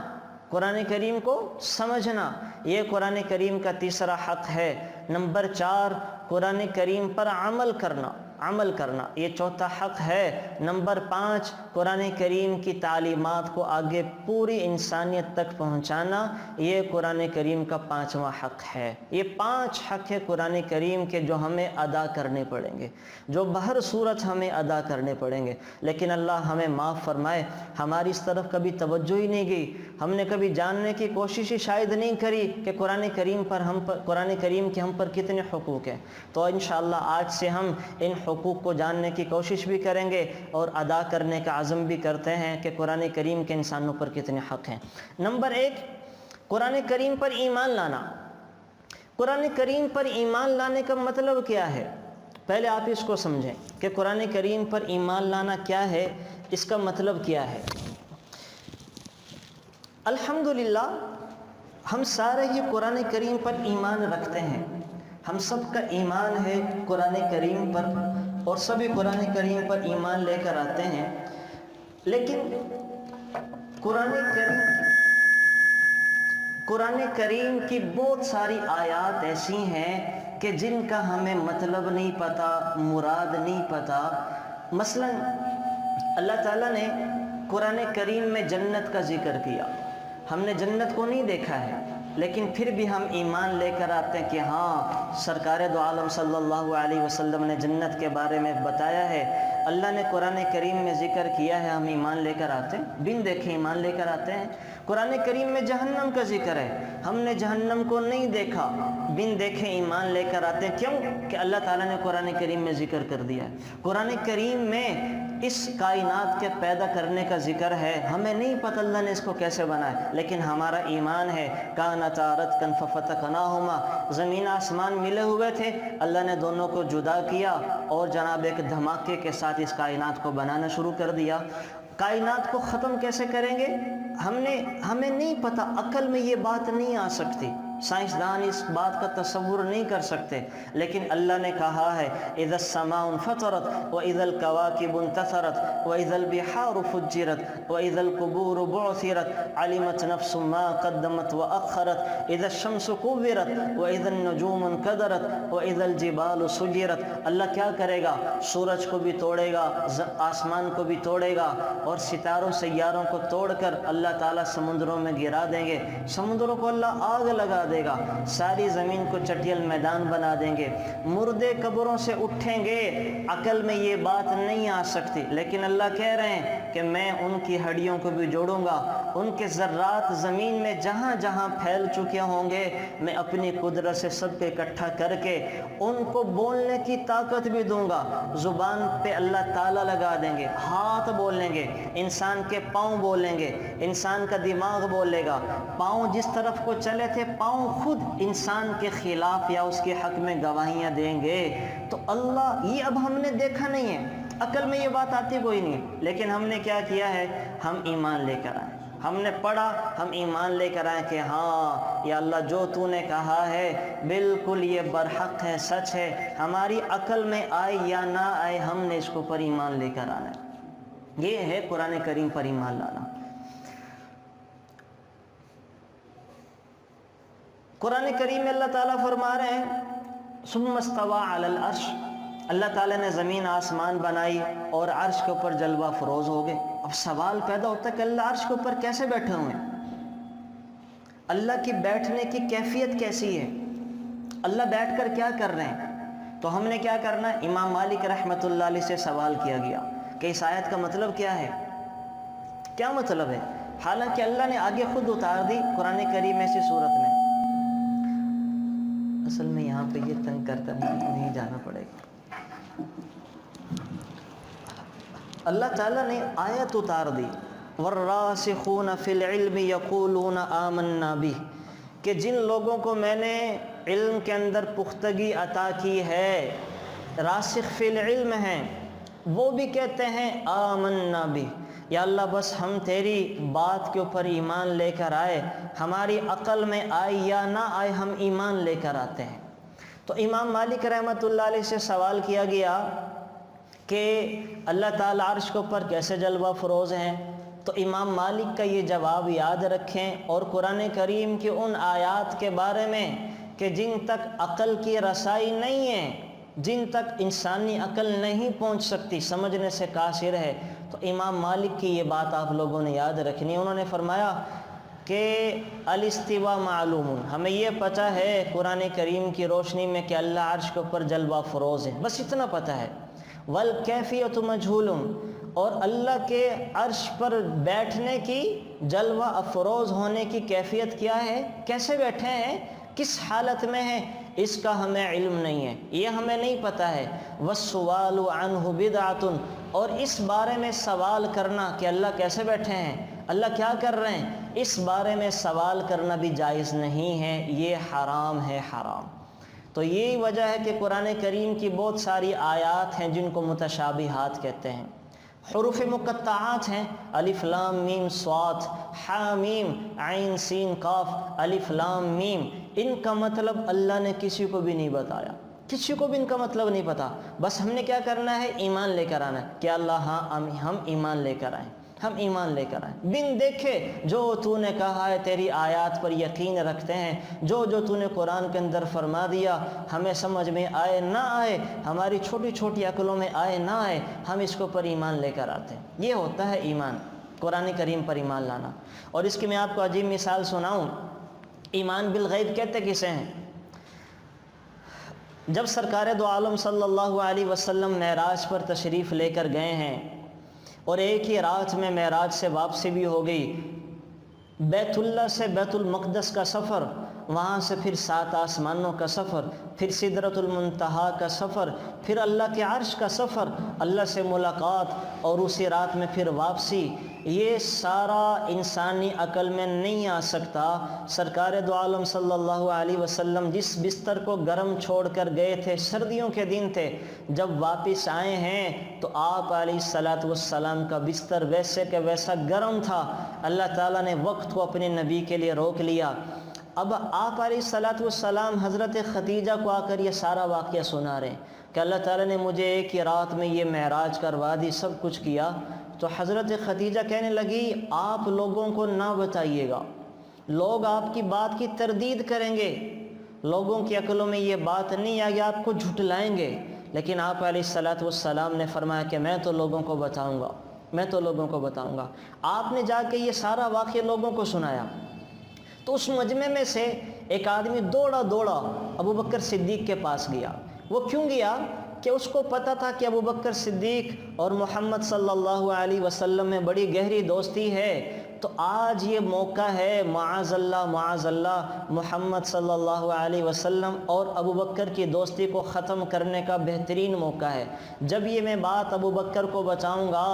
قرآن کریم کو سمجھنا، یہ قرآن کریم کا تیسرا حق ہے۔ نمبر 4، قرآن کریم پر عمل کرنا، یہ چوتھا حق ہے۔ نمبر 5، قرآن کریم کی تعلیمات کو آگے پوری انسانیت تک پہنچانا، یہ قرآن کریم کا 5واں حق ہے۔ یہ 5 حق ہے قرآن کریم کے جو ہمیں ادا کرنے پڑیں گے، جو بہر صورت ہمیں ادا کرنے پڑیں گے۔ لیکن اللہ ہمیں معاف فرمائے، ہماری اس طرف کبھی توجہ ہی نہیں گئی، ہم نے کبھی جاننے کی کوشش ہی شاید نہیں کری کہ قرآن کریم کے ہم پر کتنے حقوق ہیں۔ تو انشاءاللہ آج سے ہم ان حقوق کو جاننے کی کوشش بھی کریں گے اور ادا کرنے کا عزم بھی کرتے ہیں کہ قرآن کریم کے انسانوں پر کتنے حق ہیں۔ نمبر 1، قرآن کریم پر ایمان لانا۔ قرآن کریم پر ایمان لانے کا مطلب کیا ہے؟ پہلے آپ اس کو سمجھیں کہ قرآن کریم پر ایمان لانا کیا ہے، اس کا مطلب کیا ہے۔ الحمدللہ ہم سارے ہی قرآن کریم پر ایمان رکھتے ہیں، ہم سب کا ایمان ہے قرآن کریم پر اور سبھی قرآن کریم پر ایمان لے کر آتے ہیں۔ لیکن قرآن کریم کی بہت ساری آیات ایسی ہیں کہ جن کا ہمیں مطلب نہیں پتہ، مراد نہیں پتہ۔ مثلا اللہ تعالیٰ نے قرآن کریم میں جنت کا ذکر کیا، ہم نے جنت کو نہیں دیکھا ہے، لیکن پھر بھی ہم ایمان لے کر آتے ہیں کہ ہاں سرکار دو عالم صلی اللہ علیہ وسلم نے جنت کے بارے میں بتایا ہے، اللہ نے قرآن کریم میں ذکر کیا ہے، ہم ایمان لے کر آتے ہیں، بن دیکھے ایمان لے کر آتے ہیں۔ قرآن کریم میں جہنم کا ذکر ہے، ہم نے جہنم کو نہیں دیکھا، بن دیکھے ایمان لے کر آتے ہیں۔ کیوں کہ اللہ تعالیٰ نے قرآن کریم میں ذکر کر دیا ہے۔ قرآن کریم میں اس کائنات کے پیدا کرنے کا ذکر ہے، ہمیں نہیں پتہ اللہ نے اس کو کیسے بنایا، لیکن ہمارا ایمان ہے کانتا رتقا ففتقناہما، زمین آسمان ملے ہوئے تھے، اللہ نے دونوں کو جدا کیا اور جناب ایک دھماکے کے ساتھ اس کائنات کو بنانا شروع کر دیا۔ کائنات کو ختم کیسے کریں گے ہمیں نہیں پتہ، عقل میں یہ بات نہیں آ سکتی، سائنسدان اس بات کا تصور نہیں کر سکتے، لیکن اللہ نے کہا ہے اذا السماء انفطرت واذا الكواكب انتثرت واذا البحار فجرت واذا القبور بعثرت علمت نفس ما قدمت واخرت اذا الشمس كورت واذا النجوم انكدرت واذا الجبال سجرت۔ اللہ کیا کرے گا؟ سورج کو بھی توڑے گا، آسمان کو بھی توڑے گا، اور ستاروں سیاروں کو توڑ کر اللہ تعالیٰ سمندروں میں گرا دیں گے، سمندروں کو اللہ آگ لگا دے گا، ساری زمین کو چٹیل میدان بنا دیں گے، مردے قبروں سے اٹھیں گے۔ عقل میں یہ بات نہیں آ سکتی، لیکن اللہ کہہ رہے ہیں کہ میں ان کی ہڈیوں کو بھی جوڑوں گا، ان کے ذرات زمین میں جہاں جہاں پھیل چکے ہوں گے میں اپنی قدرت سے سب کو اکٹھا کر کے ان کو بولنے کی طاقت بھی دوں گا، زبان پہ اللہ تعالیٰ لگا دیں گے، ہاتھ بولیں گے، انسان کے پاؤں بولیں گے، انسان کا دماغ بولے گا، پاؤں جس طرف کو چلے تھے پاؤں خود انسان کے خلاف یا اس کے حق میں گواہیاں دیں گے۔ تو اللہ یہ اب ہم نے دیکھا نہیں ہے، عقل میں یہ بات آتی کوئی نہیں، لیکن ہم نے کیا کیا ہے؟ ہم ایمان لے کر آئے، ہم نے پڑھا، ہم ایمان لے کر آئے کہ ہاں یا اللہ جو تو نے کہا ہے بالکل یہ برحق ہے، سچ ہے، ہماری عقل میں آئے یا نہ آئے ہم نے اس کو پر ایمان لے کر آنا ہے۔ یہ ہے قرآن کریم پر ایمان لانا۔ قرآن کریم میں اللہ تعالیٰ فرما رہے ہیں ثم استوى علی العرش، اللہ تعالیٰ نے زمین آسمان بنائی اور عرش کے اوپر جلوہ فروز ہو گئے۔ اب سوال پیدا ہوتا ہے کہ اللہ عرش کے اوپر کیسے بیٹھے ہوئے ہیں؟ اللہ کی بیٹھنے کی کیفیت کیسی ہے، اللہ بیٹھ کر کیا کر رہے ہیں؟ تو ہم نے کیا کرنا ہے؟ امام مالک رحمۃ اللہ علیہ سے سوال کیا گیا کہ اس آیت کا مطلب کیا ہے، کیا مطلب ہے؟ حالانکہ اللہ نے آگے خود اتار دی قرآن کریم میں سے صورت میں۔ اصل میں یہاں پہ یہ تنگ کرتا نہیں جانا پڑے گا۔ اللہ تعالیٰ نے آیت اتار دی، وَالرَّاسِخُونَ فِي الْعِلْمِ يَقُولُونَ آمَنَّا بِهِ، کہ جن لوگوں کو میں نے علم کے اندر پختگی عطا کی ہے، راسخ فی العلم ہیں، وہ بھی کہتے ہیں آمنا بھی، یا اللہ بس ہم تیری بات کے اوپر ایمان لے کر آئے، ہماری عقل میں آئے یا نہ آئے ہم ایمان لے کر آتے ہیں۔ تو امام مالک رحمۃ اللہ علیہ سے سوال کیا گیا کہ اللہ تعالیٰ عرش کے اوپر کیسے جلوہ فروز ہیں، تو امام مالک کا یہ جواب یاد رکھیں، اور قرآن کریم کی ان آیات کے بارے میں کہ جن تک عقل کی رسائی نہیں ہے، جن تک انسانی عقل نہیں پہنچ سکتی، سمجھنے سے قاصر ہے، تو امام مالک کی یہ بات آپ لوگوں نے یاد رکھنی۔ انہوں نے فرمایا کہ الاستواء معلوم، ہمیں یہ پتہ ہے قرآن کریم کی روشنی میں کہ اللہ عرش کے اوپر جلوہ فروز ہے، بس اتنا پتہ ہے۔ والکیفیت مجہول، اور اللہ کے عرش پر بیٹھنے کی، جلوہ افروز ہونے کی کیفیت کیا ہے، کیسے بیٹھے ہیں، کس حالت میں ہیں، اس کا ہمیں علم نہیں ہے، یہ ہمیں نہیں پتہ ہے۔ والسؤال عنہ بدعۃ، اور اس بارے میں سوال کرنا کہ اللہ کیسے بیٹھے ہیں، اللہ کیا کر رہے ہیں، اس بارے میں سوال کرنا بھی جائز نہیں ہے، یہ حرام ہے، حرام۔ تو یہی وجہ ہے کہ قرآن کریم کی بہت ساری آیات ہیں جن کو متشابہات کہتے ہیں، حروف مقطعات ہیں، الف لام میم صاد، حا میم عین سین قاف، الف لام میم، ان کا مطلب اللہ نے کسی کو بھی نہیں بتایا، کسی کو بھی ان کا مطلب نہیں پتا، بس ہم نے کیا کرنا ہے، ایمان لے کر آنا ہے کہ اللہ ہاں ہم ایمان لے کر آئیں، ہم ایمان لے کر آئیں، بن دیکھے جو تو نے کہا ہے، تیری آیات پر یقین رکھتے ہیں، جو تو نے قرآن کے اندر فرما دیا، ہمیں سمجھ میں آئے نہ آئے، ہماری چھوٹی چھوٹی عقلوں میں آئے نہ آئے، ہم اس کے اوپر ایمان لے کر آتے ہیں۔ یہ ہوتا ہے ایمان، قرآن کریم پر ایمان لانا۔ اور اس کی میں آپ کو عجیب مثال سناؤں، ایمان بالغیب کہتے کسے ہیں؟ جب سرکار دو عالم صلی اللہ علیہ وسلم معراج پر تشریف لے کر گئے ہیں، اور ایک ہی رات میں معراج سے واپسی بھی ہو گئی، بیت اللہ سے بیت المقدس کا سفر، وہاں سے پھر 7 آسمانوں کا سفر، پھر سدرۃ المنتہا کا سفر، پھر اللہ کے عرش کا سفر، اللہ سے ملاقات، اور اسی رات میں پھر واپسی، یہ سارا انسانی عقل میں نہیں آ سکتا۔ سرکار دو عالم صلی اللہ علیہ وسلم جس بستر کو گرم چھوڑ کر گئے تھے، سردیوں کے دن تھے، جب واپس آئے ہیں تو آپ علیہ السلام کا بستر ویسے کہ ویسا گرم تھا۔ اللہ تعالیٰ نے وقت کو اپنے نبی کے لیے روک لیا۔ اب آپ علیہ السلام حضرت خدیجہ کو آ کر یہ سارا واقعہ سنا رہے ہیں کہ اللہ تعالیٰ نے مجھے ایک ہی رات میں یہ معراج کروا دی، سب کچھ کیا۔ تو حضرت خدیجہ کہنے لگی آپ لوگوں کو نہ بتائیے گا، لوگ آپ کی بات کی تردید کریں گے، لوگوں کی عقلوں میں یہ بات نہیں آئے گی، آپ کو جھٹلائیں گے۔ لیکن آپ علیہ السلام نے فرمایا کہ میں تو لوگوں کو بتاؤں گا، میں تو لوگوں کو بتاؤں گا۔ آپ نے جا کے یہ سارا واقعہ لوگوں کو سنایا، تو اس مجمع میں سے ایک آدمی دوڑا ابو بکر صدیق کے پاس گیا۔ وہ کیوں گیا؟ کہ اس کو پتہ تھا کہ ابو بکر صدیق اور محمد صلی اللہ علیہ وسلم میں بڑی گہری دوستی ہے، تو آج یہ موقع ہے، معاذ اللہ محمد صلی اللہ علیہ وسلم اور ابو بکر کی دوستی کو ختم کرنے کا بہترین موقع ہے۔ جب یہ میں بات ابو بکر کو بتاؤں گا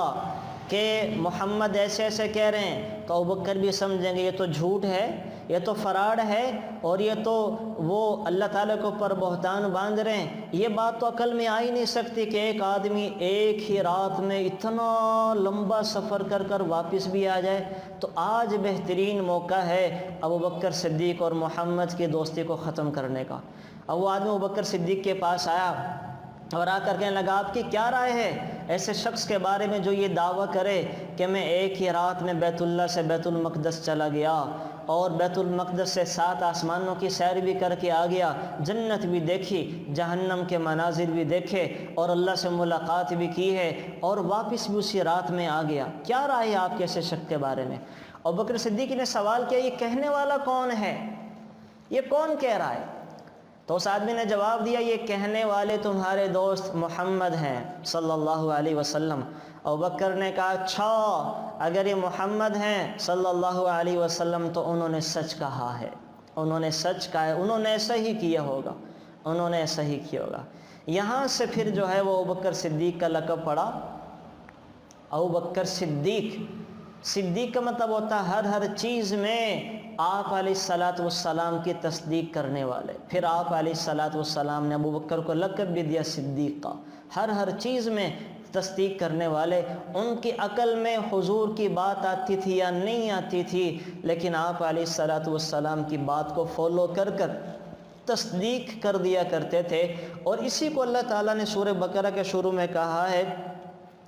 کہ محمد ایسے ایسے کہہ رہے ہیں، تو ابو بکر بھی سمجھیں گے یہ تو جھوٹ ہے، یہ تو فراڈ ہے، اور یہ تو وہ اللہ تعالیٰ کے اوپر بہتان باندھ رہے ہیں۔ یہ بات تو عقل میں آ ہی نہیں سکتی کہ ایک آدمی ایک ہی رات میں اتنا لمبا سفر کر واپس بھی آ جائے۔ تو آج بہترین موقع ہے ابو بکر صدیق اور محمد کی دوستی کو ختم کرنے کا۔ اب وہ آدمی ابو بکر صدیق کے پاس آیا اور آ کر کہنے لگا آپ کی کیا رائے ہے ایسے شخص کے بارے میں جو یہ دعویٰ کرے کہ میں ایک ہی رات میں بیت اللہ سے بیت المقدس چلا گیا، اور بیت المقدس سے 7 آسمانوں کی سیر بھی کر کے آ گیا، جنت بھی دیکھی، جہنم کے مناظر بھی دیکھے، اور اللہ سے ملاقات بھی کی ہے، اور واپس بھی اسی رات میں آ گیا، کیا رائے ہے آپ کے ایسے شخص کے بارے میں؟ ابوبکر صدیق نے سوال کیا یہ کہنے والا کون ہے، یہ کون کہہ رہا ہے؟ تو اس آدمی نے جواب دیا یہ کہنے والے تمہارے دوست محمد ہیں صلی اللہ علیہ وسلم۔ ابوبکر نے کہا اچھا اگر یہ محمد ہیں صلی اللہ علیہ وسلم تو انہوں نے سچ کہا ہے، انہوں نے سچ کہا ہے، انہوں نے ایسا ہی کیا ہوگا، انہوں نے ایسا ہی کیا ہوگا۔ یہاں سے پھر جو ہے وہ ابوبکر صدیق کا لقب پڑا ابوبکر صدیق۔ صدیق کا مطلب ہوتا ہے ہر چیز میں آپ علیہ الصلاۃ والسلام کی تصدیق کرنے والے۔ پھر آپ علیہ الصلاۃ والسلام نے ابوبکر کو لقب بھی دیا صدیق کا، ہر چیز میں تصدیق کرنے والے۔ ان کی عقل میں حضور کی بات آتی تھی یا نہیں آتی تھی، لیکن آپ علیہ الصلاۃ والسلام کی بات کو فالو کر تصدیق کر دیا کرتے تھے۔ اور اسی کو اللہ تعالیٰ نے سورہ بقرہ کے شروع میں کہا ہے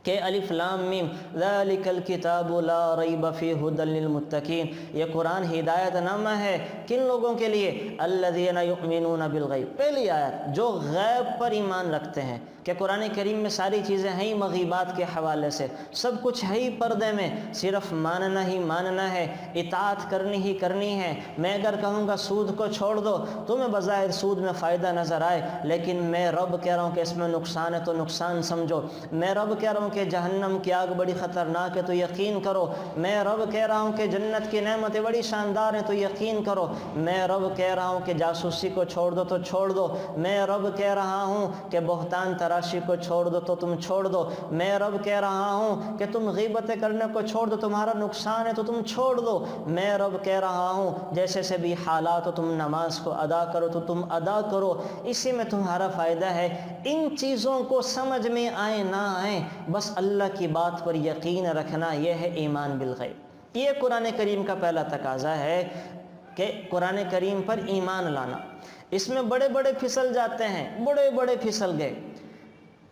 کہ الف لام میم ذالک الکتاب لا ریب فیہ ھدی للمتقین، یہ قرآن ہدایت نامہ ہے کن لوگوں کے لیے؟ الذین یؤمنون بالغیب، پہلی آیت جو غیب پر ایمان رکھتے ہیں کہ قرآن کریم میں ساری چیزیں ہیں مغیبات کے حوالے سے، سب کچھ ہے ہی پردے میں، صرف ماننا ہی ماننا ہے، اطاعت کرنی ہی کرنی ہے۔ میں اگر کہوں گا سود کو چھوڑ دو، تمہیں بظاہر سود میں فائدہ نظر آئے، لیکن میں رب کہہ رہا ہوں کہ اس میں نقصان ہے تو نقصان سمجھو۔ میں رب کہہ رہا ہوں کہ جہنم کی آگ بڑی خطرناک ہے تو یقین کرو۔ میں رب کہہ رہا ہوں کہ جنت کی نعمتیں بڑی شاندار ہیں تو یقین کرو۔ میں رب کہہ رہا ہوں کہ جاسوسی کو چھوڑ دو تو چھوڑ دو۔ میں رب کہہ رہا ہوں کہ بہتان تراشی کو چھوڑ دو تو تم چھوڑ دو۔ میں رب کہہ رہا ہوں کہ تم غیبتیں کرنے کو چھوڑ دو، تمہارا نقصان ہے تو تم چھوڑ دو۔ میں رب کہہ رہا ہوں جیسے سے بھی حالات ہو تم نماز کو ادا کرو تو تم ادا کرو، اسی میں تمہارا فائدہ ہے۔ ان چیزوں کو سمجھ میں آئے نہ آئے، بس اللہ کی بات پر یقین رکھنا، یہ ہے ایمان بالغیب۔ یہ قرآن کریم کا پہلا تقاضا ہے کہ قرآن کریم پر ایمان لانا۔ اس میں بڑے بڑے پھسل جاتے ہیں، بڑے بڑے پھسل گئے۔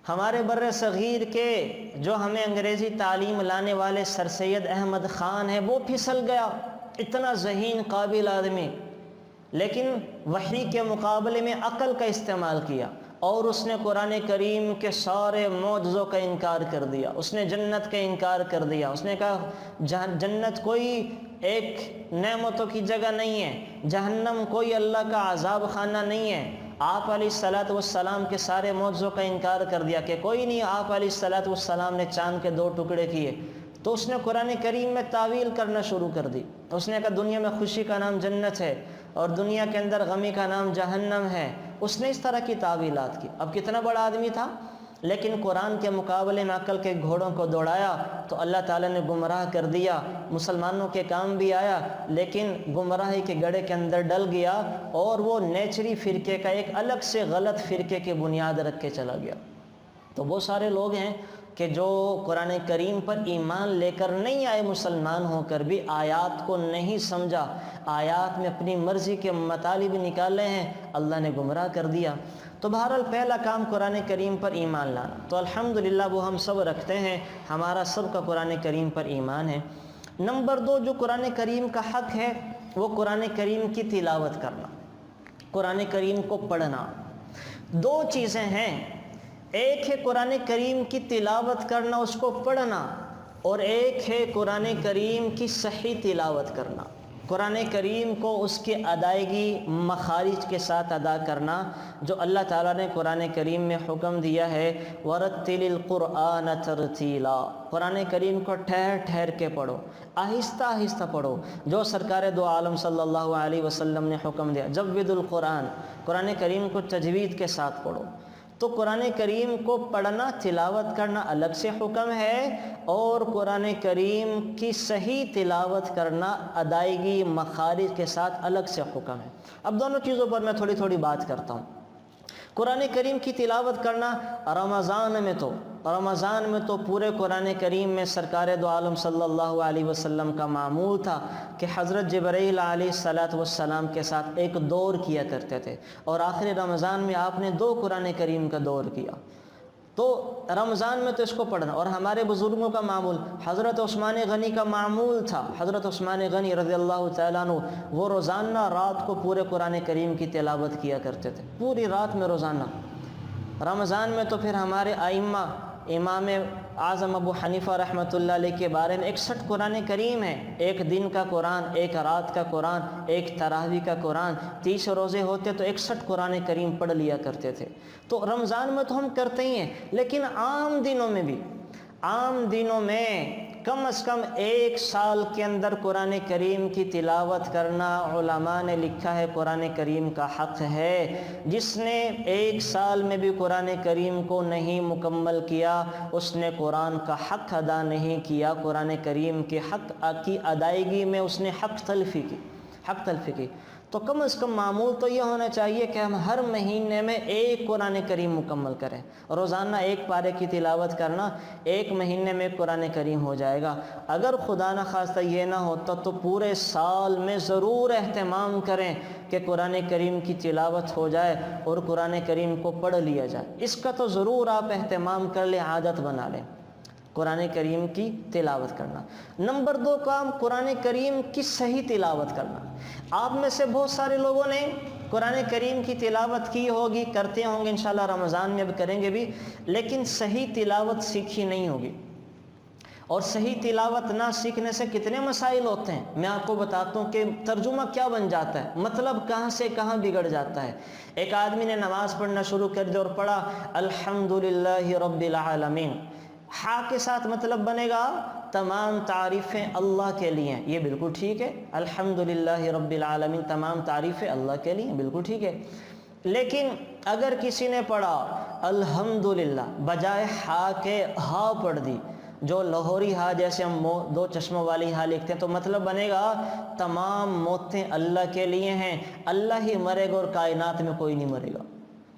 ہمارے بر صغیر کے جو ہمیں انگریزی تعلیم لانے والے سر سید احمد خان ہیں، وہ پھسل گیا، اتنا ذہین قابل آدمی، لیکن وحی کے مقابلے میں عقل کا استعمال کیا اور اس نے قرآن کریم کے سارے معجزوں کا انکار کر دیا۔ اس نے جنت کا انکار کر دیا۔ اس نے کہا جنت کوئی ایک نعمتوں کی جگہ نہیں ہے، جہنم کوئی اللہ کا عذاب خانہ نہیں ہے۔ آپ علیہ الصلاۃ والسلام کے سارے معجزوں کا انکار کر دیا کہ کوئی نہیں۔ آپ علیہ الصلاۃ والسلام نے چاند کے 2 ٹکڑے کیے، تو اس نے قرآن کریم میں تعویل کرنا شروع کر دی۔ اس نے کہا دنیا میں خوشی کا نام جنت ہے اور دنیا کے اندر غمی کا نام جہنم ہے۔ اس نے اس طرح کی تعویلات کی۔ اب کتنا بڑا آدمی تھا، لیکن قرآن کے مقابلے میں عقل کے گھوڑوں کو دوڑایا تو اللہ تعالیٰ نے گمراہ کر دیا۔ مسلمانوں کے کام بھی آیا، لیکن گمراہی کے گڑھے کے اندر ڈل گیا اور وہ نیچری فرقے کا ایک الگ سے غلط فرقے کی بنیاد رکھ کے چلا گیا۔ تو وہ سارے لوگ ہیں کہ جو قرآن کریم پر ایمان لے کر نہیں آئے، مسلمان ہو کر بھی آیات کو نہیں سمجھا، آیات میں اپنی مرضی کے مطالب نکالے ہیں، اللہ نے گمراہ کر دیا۔ تو بہرحال پہلا کام قرآن کریم پر ایمان لانا، تو الحمدللہ وہ ہم سب رکھتے ہیں، ہمارا سب کا قرآن کریم پر ایمان ہے۔ نمبر 2 جو قرآن کریم کا حق ہے وہ قرآن کریم کی تلاوت کرنا، قرآن کریم کو پڑھنا۔ 2 چیزیں ہیں، ایک ہے قرآن کریم کی تلاوت کرنا، اس کو پڑھنا، اور ایک ہے قرآن کریم کی صحیح تلاوت کرنا، قرآن کریم کو اس کی ادائیگی مخارج کے ساتھ ادا کرنا جو اللہ تعالیٰ نے قرآن کریم میں حکم دیا ہے، وَرَتِّلِ الْقُرْآنَ تَرْتِيلًا، قرآن کریم کو ٹھہر ٹھہر کے پڑھو، آہستہ آہستہ پڑھو، جو سرکار دو عالم صلی اللہ علیہ وسلم نے حکم دیا، جوِّدُ القرآن، قرآن کریم کو تجوید کے ساتھ پڑھو۔ تو قرآن کریم کو پڑھنا، تلاوت کرنا الگ سے حکم ہے، اور قرآن کریم کی صحیح تلاوت کرنا ادائیگی مخارج کے ساتھ الگ سے حکم ہے۔ اب دونوں چیزوں پر میں تھوڑی تھوڑی بات کرتا ہوں۔ قرآن کریم کی تلاوت کرنا رمضان میں تو پورے قرآن کریم میں سرکار دو عالم صلی اللہ علیہ وسلم کا معمول تھا کہ حضرت جبرائیل علیہ السلام کے ساتھ ایک دور کیا کرتے تھے، اور آخری رمضان میں آپ نے 2 قرآن کریم کا دور کیا۔ تو رمضان میں تو اس کو پڑھنا، اور ہمارے بزرگوں کا معمول، حضرت عثمان غنی کا معمول تھا، حضرت عثمان غنی رضی اللہ تعالیٰ عنہ، وہ روزانہ رات کو پورے قرآن کریم کی تلاوت کیا کرتے تھے، پوری رات میں روزانہ۔ رمضان میں تو پھر ہمارے ائمہ امام اعظم ابو حنیفہ رحمۃ اللہ علیہ کے بارے میں 61 قرآن کریم ہے، ایک دن کا قرآن، ایک رات کا قرآن، ایک تراویح کا قرآن، 30 روزے ہوتے تو 61 قرآن کریم پڑھ لیا کرتے تھے۔ تو رمضان میں تو ہم کرتے ہی ہیں، لیکن عام دنوں میں بھی، عام دنوں میں کم از کم ایک سال کے اندر قرآن کریم کی تلاوت کرنا، علماء نے لکھا ہے قرآن کریم کا حق ہے۔ جس نے ایک سال میں بھی قرآن کریم کو نہیں مکمل کیا، اس نے قرآن کا حق ادا نہیں کیا، قرآن کریم کے حق کی ادائیگی میں اس نے حق تلفی کی۔ تو کم از کم معمول تو یہ ہونا چاہیے کہ ہم ہر مہینے میں ایک قرآن کریم مکمل کریں، روزانہ ایک پارے کی تلاوت کرنا، ایک مہینے میں قرآن کریم ہو جائے گا۔ اگر خدا نخواستہ یہ نہ ہوتا تو پورے سال میں ضرور اہتمام کریں کہ قرآن کریم کی تلاوت ہو جائے اور قرآن کریم کو پڑھ لیا جائے۔ اس کا تو ضرور آپ اہتمام کر لیں، عادت بنا لیں قرآن کریم کی تلاوت کرنا۔ نمبر 2 کام، قرآن کریم کی صحیح تلاوت کرنا۔ آپ میں سے بہت سارے لوگوں نے قرآن کریم کی تلاوت کی ہوگی، کرتے ہوں گے، انشاءاللہ رمضان میں اب کریں گے بھی، لیکن صحیح تلاوت سیکھی نہیں ہوگی۔ اور صحیح تلاوت نہ سیکھنے سے کتنے مسائل ہوتے ہیں، میں آپ کو بتاتا ہوں کہ ترجمہ کیا بن جاتا ہے، مطلب کہاں سے کہاں بگڑ جاتا ہے۔ ایک آدمی نے نماز پڑھنا شروع کر دیا اور پڑھا الحمدللہ رب العالمین، ہا کے ساتھ مطلب بنے گا تمام تعریفیں اللہ کے لیے ہیں، یہ بالکل ٹھیک ہے، الحمدللہ رب العالمین تمام تعریفیں اللہ کے لیے ہیں، بالکل ٹھیک ہے۔ لیکن اگر کسی نے پڑھا الحمدللہ بجائے ہا کے ہا پڑھ دی، جو لاہوری ہا جیسے ہم 2 چشموں والی ہا لکھتے ہیں، تو مطلب بنے گا تمام موتیں اللہ کے لیے ہیں، اللہ ہی مرے گا اور کائنات میں کوئی نہیں مرے گا۔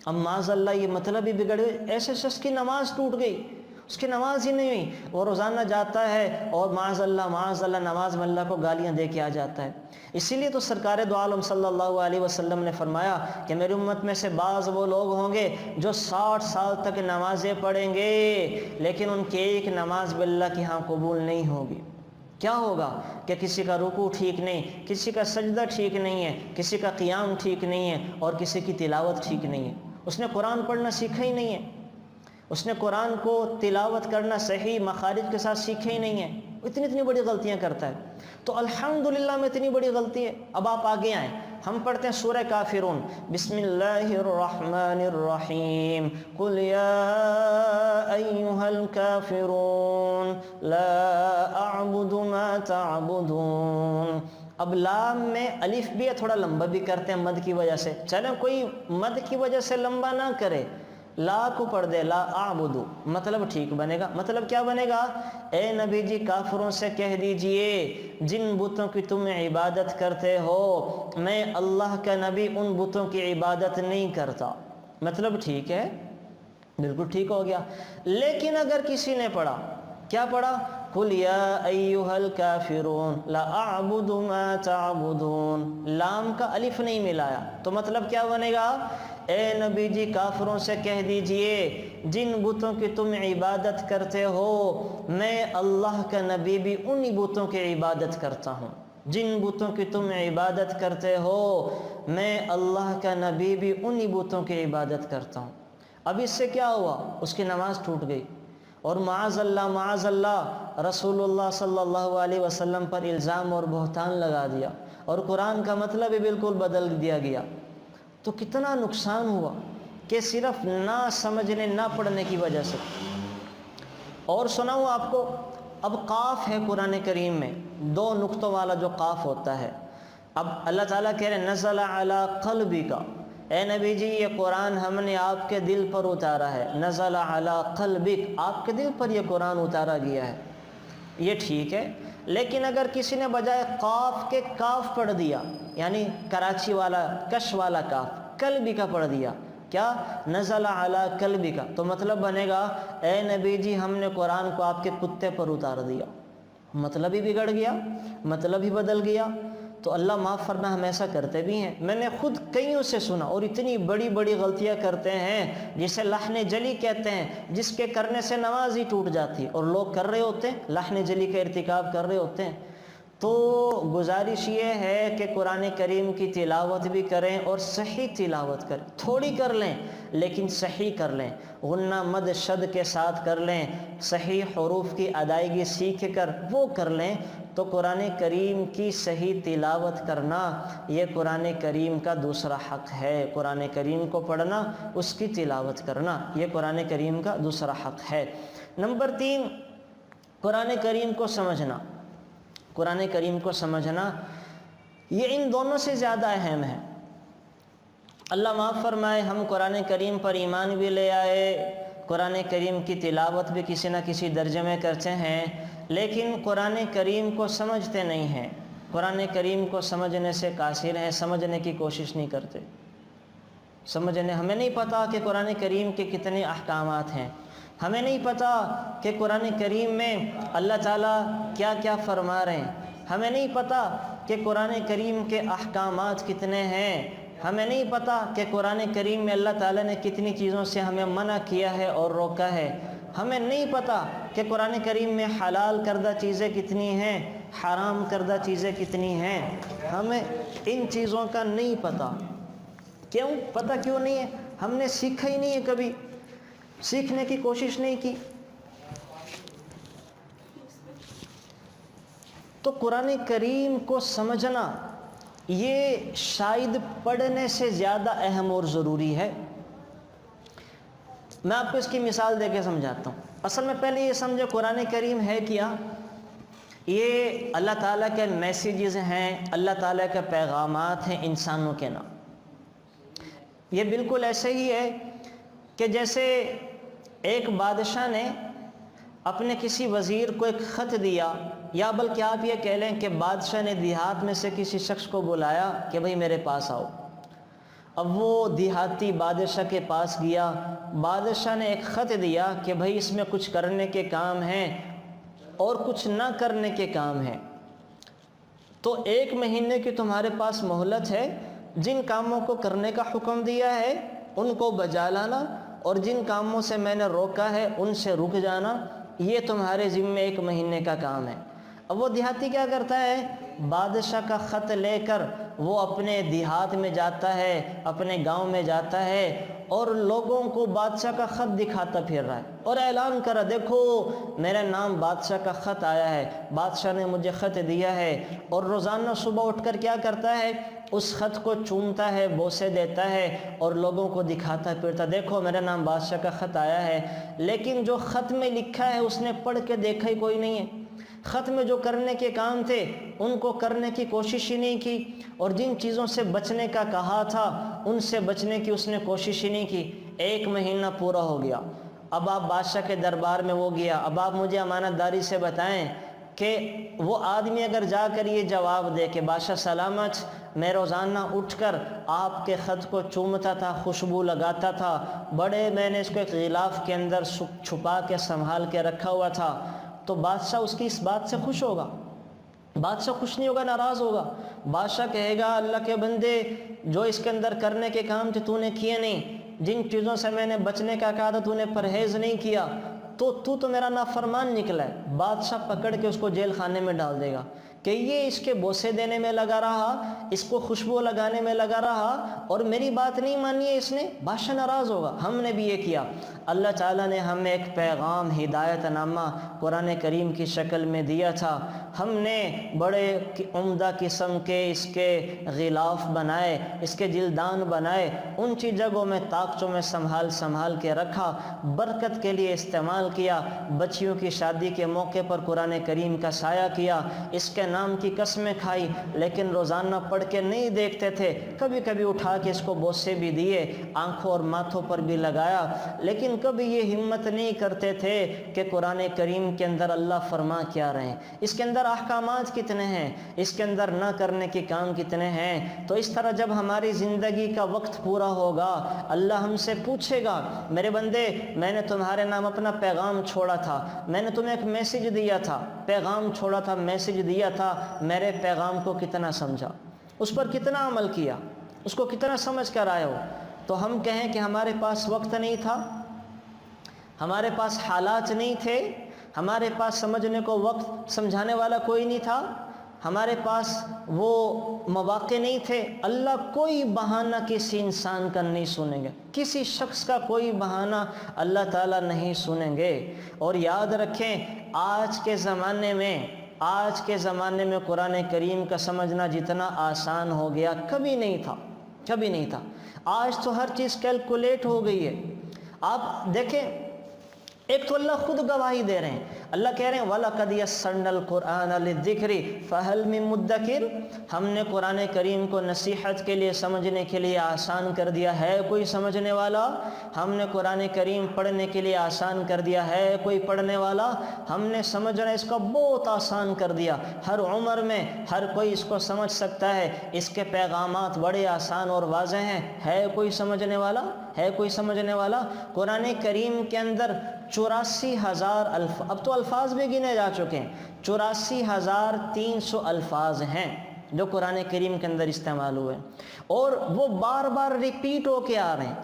اب معاذ اللہ یہ مطلب ہی بگڑ گئے، ایسے شخص کی نماز ٹوٹ گئی، اس کی نماز ہی نہیں ہوئی، وہ روزانہ جاتا ہے اور معاذ اللہ نماز میں اللہ کو گالیاں دے کے آ جاتا ہے۔ اسی لیے تو سرکار دو عالم صلی اللہ علیہ وسلم نے فرمایا کہ میری امت میں سے بعض وہ لوگ ہوں گے جو 60 سال تک نمازیں پڑھیں گے، لیکن ان کی ایک نماز بھی اللہ کی ہاں قبول نہیں ہوگی۔ کیا ہوگا کہ کسی کا رکوع ٹھیک نہیں، کسی کا سجدہ ٹھیک نہیں ہے، کسی کا قیام ٹھیک نہیں ہے، اور کسی کی تلاوت ٹھیک نہیں ہے۔ اس نے قرآن پڑھنا سیکھا ہی نہیں ہے، اس نے قرآن کو تلاوت کرنا صحیح مخارج کے ساتھ سیکھے ہی نہیں ہے، اتنی بڑی غلطیاں کرتا ہے۔ تو الحمدللہ میں اتنی بڑی غلطی ہے۔ اب آپ آگے آئیں، ہم پڑھتے ہیں سورہ کافرون، بسم اللہ الرحمن الرحیم، قل یا ایہا الکافرون لا اعبد ما تعبدون۔ اب لام میں الف بھی ہے، تھوڑا لمبا بھی کرتے ہیں مد کی وجہ سے، چلیں کوئی مد کی وجہ سے لمبا نہ کرے، لا کو پڑھ دے، لا اعبدو، مطلب ٹھیک بنے گا۔ مطلب کیا بنے گا؟ اے نبی جی کافروں سے کہہ دیجئے جن بتوں کی تم عبادت کرتے ہو، میں اللہ کا نبی ان بتوں کی عبادت نہیں کرتا۔ مطلب ٹھیک ہے، بالکل ٹھیک ہو گیا۔ لیکن اگر کسی نے پڑھا، کیا پڑھا؟ قل یا ایہا الکافرون لا اعبد ما تعبدون، لام کا الف نہیں ملایا، تو مطلب کیا بنے گا؟ اے نبی جی کافروں سے کہہ دیجئے جن بتوں کی تم عبادت کرتے ہو، میں اللہ کا نبی بھی انہی بتوں کی عبادت کرتا ہوں۔ جن بتوں کی تم عبادت کرتے ہو، میں اللہ کا نبی بھی انہی بتوں کی عبادت کرتا ہوں۔ اب اس سے کیا ہوا؟ اس کی نماز ٹوٹ گئی، اور معاذ اللہ رسول اللہ صلی اللہ علیہ وسلم پر الزام اور بہتان لگا دیا، اور قرآن کا مطلب بھی بالکل بدل دیا گیا۔ تو کتنا نقصان ہوا کہ صرف نہ سمجھنے نہ پڑھنے کی وجہ سے۔ اور سناؤں آپ کو، اب قاف ہے قرآن کریم میں 2 نقطوں والا جو قاف ہوتا ہے، اب اللہ تعالیٰ کہہ رہے نزل علی قلبک، اے نبی جی یہ قرآن ہم نے آپ کے دل پر اتارا ہے، نزل علی قلبک، آپ کے دل پر یہ قرآن اتارا گیا ہے، یہ ٹھیک ہے۔ لیکن اگر کسی نے بجائے قاف کے کاف پڑھ دیا، یعنی کراچی والا کش والا کاف، قلبی کا پڑھ دیا، کیا؟ نزل علی قلبی کا، تو مطلب بنے گا اے نبی جی ہم نے قرآن کو آپ کے کتے پر اتار دیا، مطلب ہی بگڑ گیا، مطلب ہی بدل گیا۔ تو اللہ معاف فرمائے، ہم ایسا کرتے بھی ہیں، میں نے خود کئیوں سے سنا، اور اتنی بڑی بڑی غلطیاں کرتے ہیں جسے لحن جلی کہتے ہیں، جس کے کرنے سے نماز ہی ٹوٹ جاتی ہے، اور لوگ کر رہے ہوتے ہیں، لحن جلی کا ارتکاب کر رہے ہوتے ہیں۔ تو گزارش یہ ہے کہ قرآن کریم کی تلاوت بھی کریں اور صحیح تلاوت کریں، تھوڑی کر لیں لیکن صحیح کر لیں، غنہ مد شد کے ساتھ کر لیں، صحیح حروف کی ادائیگی سیکھ کر وہ کر لیں، تو قرآن کریم کی صحیح تلاوت کرنا یہ قرآن کریم کا دوسرا حق ہے۔ قرآن کریم کو پڑھنا، اس کی تلاوت کرنا، یہ قرآن کریم کا دوسرا حق ہے۔ نمبر 3، قرآن کریم کو سمجھنا۔ قرآن کریم کو سمجھنا یہ ان دونوں سے زیادہ اہم ہے۔ اللہ معاف فرمائے، ہم قرآن کریم پر ایمان بھی لے آئے، قرآن کریم کی تلاوت بھی کسی نہ کسی درجے میں کرتے ہیں، لیکن قرآن کریم کو سمجھتے نہیں ہیں، قرآن کریم کو سمجھنے سے قاصر ہیں، سمجھنے کی کوشش نہیں کرتے۔ ہمیں نہیں پتہ کہ قرآن کریم کے کتنے احکامات ہیں، ہمیں نہیں پتہ کہ قرآن کریم میں اللہ تعالیٰ کیا کیا فرما رہے ہیں، ہمیں نہیں پتہ کہ قرآن کریم کے احکامات کتنے ہیں، ہمیں نہیں پتہ کہ قرآن کریم میں اللہ تعالیٰ نے کتنی چیزوں سے ہمیں منع کیا ہے اور روکا ہے، ہمیں نہیں پتہ کہ قرآن کریم میں حلال کردہ چیزیں کتنی ہیں، حرام کردہ چیزیں کتنی ہیں، ہمیں ان چیزوں کا نہیں پتہ۔ کیوں پتہ کیوں نہیں ہے؟ ہم نے سیکھا ہی نہیں ہے، کبھی سیکھنے کی کوشش نہیں کی۔ تو قرآن کریم کو سمجھنا یہ شاید پڑھنے سے زیادہ اہم اور ضروری ہے۔ میں آپ کو اس کی مثال دے کے سمجھاتا ہوں۔ اصل میں پہلے یہ سمجھے قرآن کریم ہے کیا؟ یہ اللہ تعالیٰ کے میسیجز ہیں، اللہ تعالیٰ کے پیغامات ہیں انسانوں کے نام۔ یہ بالکل ایسے ہی ہے کہ جیسے ایک بادشاہ نے اپنے کسی وزیر کو ایک خط دیا، یا بلکہ آپ یہ کہہ لیں کہ بادشاہ نے دیہات میں سے کسی شخص کو بلایا کہ بھئی میرے پاس آؤ۔ اب وہ دیہاتی بادشاہ کے پاس گیا، بادشاہ نے ایک خط دیا کہ بھئی اس میں کچھ کرنے کے کام ہیں اور کچھ نہ کرنے کے کام ہیں، تو 1 مہینے کی تمہارے پاس مہلت ہے، جن کاموں کو کرنے کا حکم دیا ہے ان کو بجا لانا، اور جن کاموں سے میں نے روکا ہے ان سے رک جانا، یہ تمہارے ذمے 1 مہینے کا کام ہے۔ اب وہ دیہاتی کیا کرتا ہے؟ بادشاہ کا خط لے کر وہ اپنے دیہات میں جاتا ہے، اپنے گاؤں میں جاتا ہے، اور لوگوں کو بادشاہ کا خط دکھاتا پھر رہا ہے اور اعلان کرا، دیکھو میرے نام بادشاہ کا خط آیا ہے، بادشاہ نے مجھے خط دیا ہے۔ اور روزانہ صبح اٹھ کر کیا کرتا ہے؟ اس خط کو چومتا ہے، بوسے دیتا ہے اور لوگوں کو دکھاتا پھرتا، دیکھو میرے نام بادشاہ کا خط آیا ہے۔ لیکن جو خط میں لکھا ہے اس نے پڑھ کے دیکھا ہی کوئی نہیں ہے، خط میں جو کرنے کے کام تھے ان کو کرنے کی کوشش ہی نہیں کی، اور جن چیزوں سے بچنے کا کہا تھا ان سے بچنے کی اس نے کوشش ہی نہیں کی۔ 1 مہینہ پورا ہو گیا، اب آپ بادشاہ کے دربار میں وہ گیا، اب آپ مجھے امانت داری سے بتائیں کہ وہ آدمی اگر جا کر یہ جواب دے کہ بادشاہ سلامت، میں روزانہ اٹھ کر آپ کے خط کو چومتا تھا، خوشبو لگاتا تھا، بڑے میں نے اس کو ایک غلاف کے اندر چھپا کے سنبھال کے رکھا ہوا تھا، تو بادشاہ اس کی اس بات سے خوش ہوگا؟ بادشاہ خوش نہیں ہوگا، ناراض ہوگا۔ بادشاہ کہے گا اللہ کے بندے، جو اس کے اندر کرنے کے کام تھے تو نے کیے نہیں، جن چیزوں سے میں نے بچنے کا کہا تھا تو نے پرہیز نہیں کیا، تو میرا نافرمان نکلا ہے۔ بادشاہ پکڑ کے اس کو جیل خانے میں ڈال دے گا کہ یہ اس کے بوسے دینے میں لگا رہا، اس کو خوشبو لگانے میں لگا رہا اور میری بات نہیں مانی ہے اس نے۔ بادشاہ ناراض ہوگا، ہم نے بھی یہ کیا۔ اللہ تعالیٰ نے ہمیں ایک پیغام، ہدایت نامہ قرآن کریم کی شکل میں دیا تھا، ہم نے بڑے عمدہ قسم کے اس کے غلاف بنائے، اس کے جلدان بنائے، اونچی جگہوں میں طاقچوں میں سنبھال کے رکھا، برکت کے لیے استعمال کیا، بچیوں کی شادی کے موقع پر قرآن کریم کا سایہ کیا، اس کے نام کی قسمیں کھائی، لیکن روزانہ پڑھ کے نہیں دیکھتے تھے، کبھی کبھی اٹھا کے اس کو بوسے بھی دیے، آنکھوں اور ماتھوں پر بھی لگایا، لیکن کبھی یہ ہمت نہیں کرتے تھے کہ قرآن کریم کے اندر اللہ فرما کیا رہے ہیں، اس کے اندر احکامات کتنے ہیں، اس کے اندر نہ کرنے کے کام کتنے ہیں۔ تو اس طرح جب ہماری زندگی کا وقت پورا ہوگا، اللہ ہم سے پوچھے گا، میرے بندے میں نے تمہارے نام اپنا پیغام چھوڑا تھا، میں نے تمہیں ایک میسج دیا تھا، پیغام چھوڑا تھا، میسج دیا تھا، میرے پیغام کو کتنا سمجھا، اس پر کتنا عمل کیا، اس کو کتنا سمجھ کر آئے ہو؟ تو ہم کہیں کہ ہمارے پاس وقت نہیں تھا، ہمارے پاس حالات نہیں تھے، ہمارے پاس سمجھنے کو وقت سمجھانے والا کوئی نہیں تھا، ہمارے پاس وہ مواقع نہیں تھے، اللہ کوئی بہانہ کسی انسان کا نہیں سنیں گے، کسی شخص کا کوئی بہانہ اللہ تعالیٰ نہیں سنیں گے۔ اور یاد رکھیں آج کے زمانے میں قرآن کریم کا سمجھنا جتنا آسان ہو گیا کبھی نہیں تھا۔ آج تو ہر چیز کیلکولیٹ ہو گئی ہے۔ آپ دیکھیں، ایک تو اللہ خود گواہی دے رہے ہیں، اللہ کہہ رہے ہیں وَلَقَدْ يَسَّرْنَا الْقُرْآنَ لِلذِّكْرِ فَهَلْ مِن مُدَّكِرٍ، ہم نے قرآن کریم کو نصیحت کے لیے، سمجھنے کے لیے آسان کر دیا، ہے کوئی سمجھنے والا؟ ہم نے قرآن کریم پڑھنے کے لیے آسان کر دیا، ہے کوئی پڑھنے والا؟ ہم نے سمجھنا اس کا بہت آسان کر دیا، ہر عمر میں ہر کوئی اس کو سمجھ سکتا ہے، اس کے پیغامات بڑے آسان اور واضح ہیں، ہے کوئی سمجھنے والا؟ ہے کوئی سمجھنے والا؟ قرآن کریم کے اندر 84,000 اب تو الفاظ بھی گنے جا چکے ہیں، 84,300 الفاظ ہیں جو قرآن کریم کے اندر استعمال ہوئے، اور وہ بار بار ریپیٹ ہو کے آ رہے ہیں،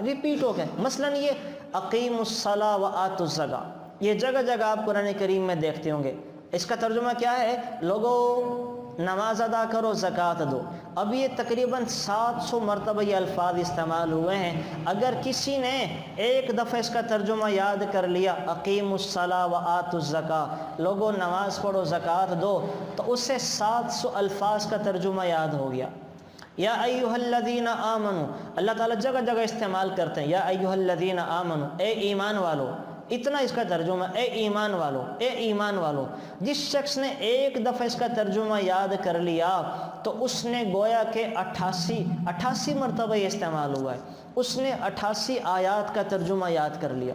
مثلا یہ اقیم الصلاۃ وآتوا الزکاۃ، یہ جگہ جگہ آپ قرآن کریم میں دیکھتے ہوں گے، اس کا ترجمہ کیا ہے؟ لوگوں نماز ادا کرو، زکوٰۃ دو۔ اب یہ تقریباً 700 مرتبہ یہ الفاظ استعمال ہوئے ہیں۔ اگر کسی نے ایک دفعہ اس کا ترجمہ یاد کر لیا، اقیم الصلاۃ وآتوا الزکاۃ، لوگوں نماز پڑھو، زکوٰۃ دو، تو اس سے 700 الفاظ کا ترجمہ یاد ہو گیا۔ یا ایھا الذین آمنوا، اللہ تعالیٰ جگہ جگہ استعمال کرتے ہیں، یا ایھا الذین آمنوا، اے ایمان والو، اتنا اس کا ترجمہ، اے ایمان والو، اے ایمان والو۔ جس شخص نے ایک دفعہ اس کا ترجمہ یاد کر لیا تو اس نے گویا کہ 88 مرتبہ یہ استعمال ہوا ہے، اس نے 88 آیات کا ترجمہ یاد کر لیا۔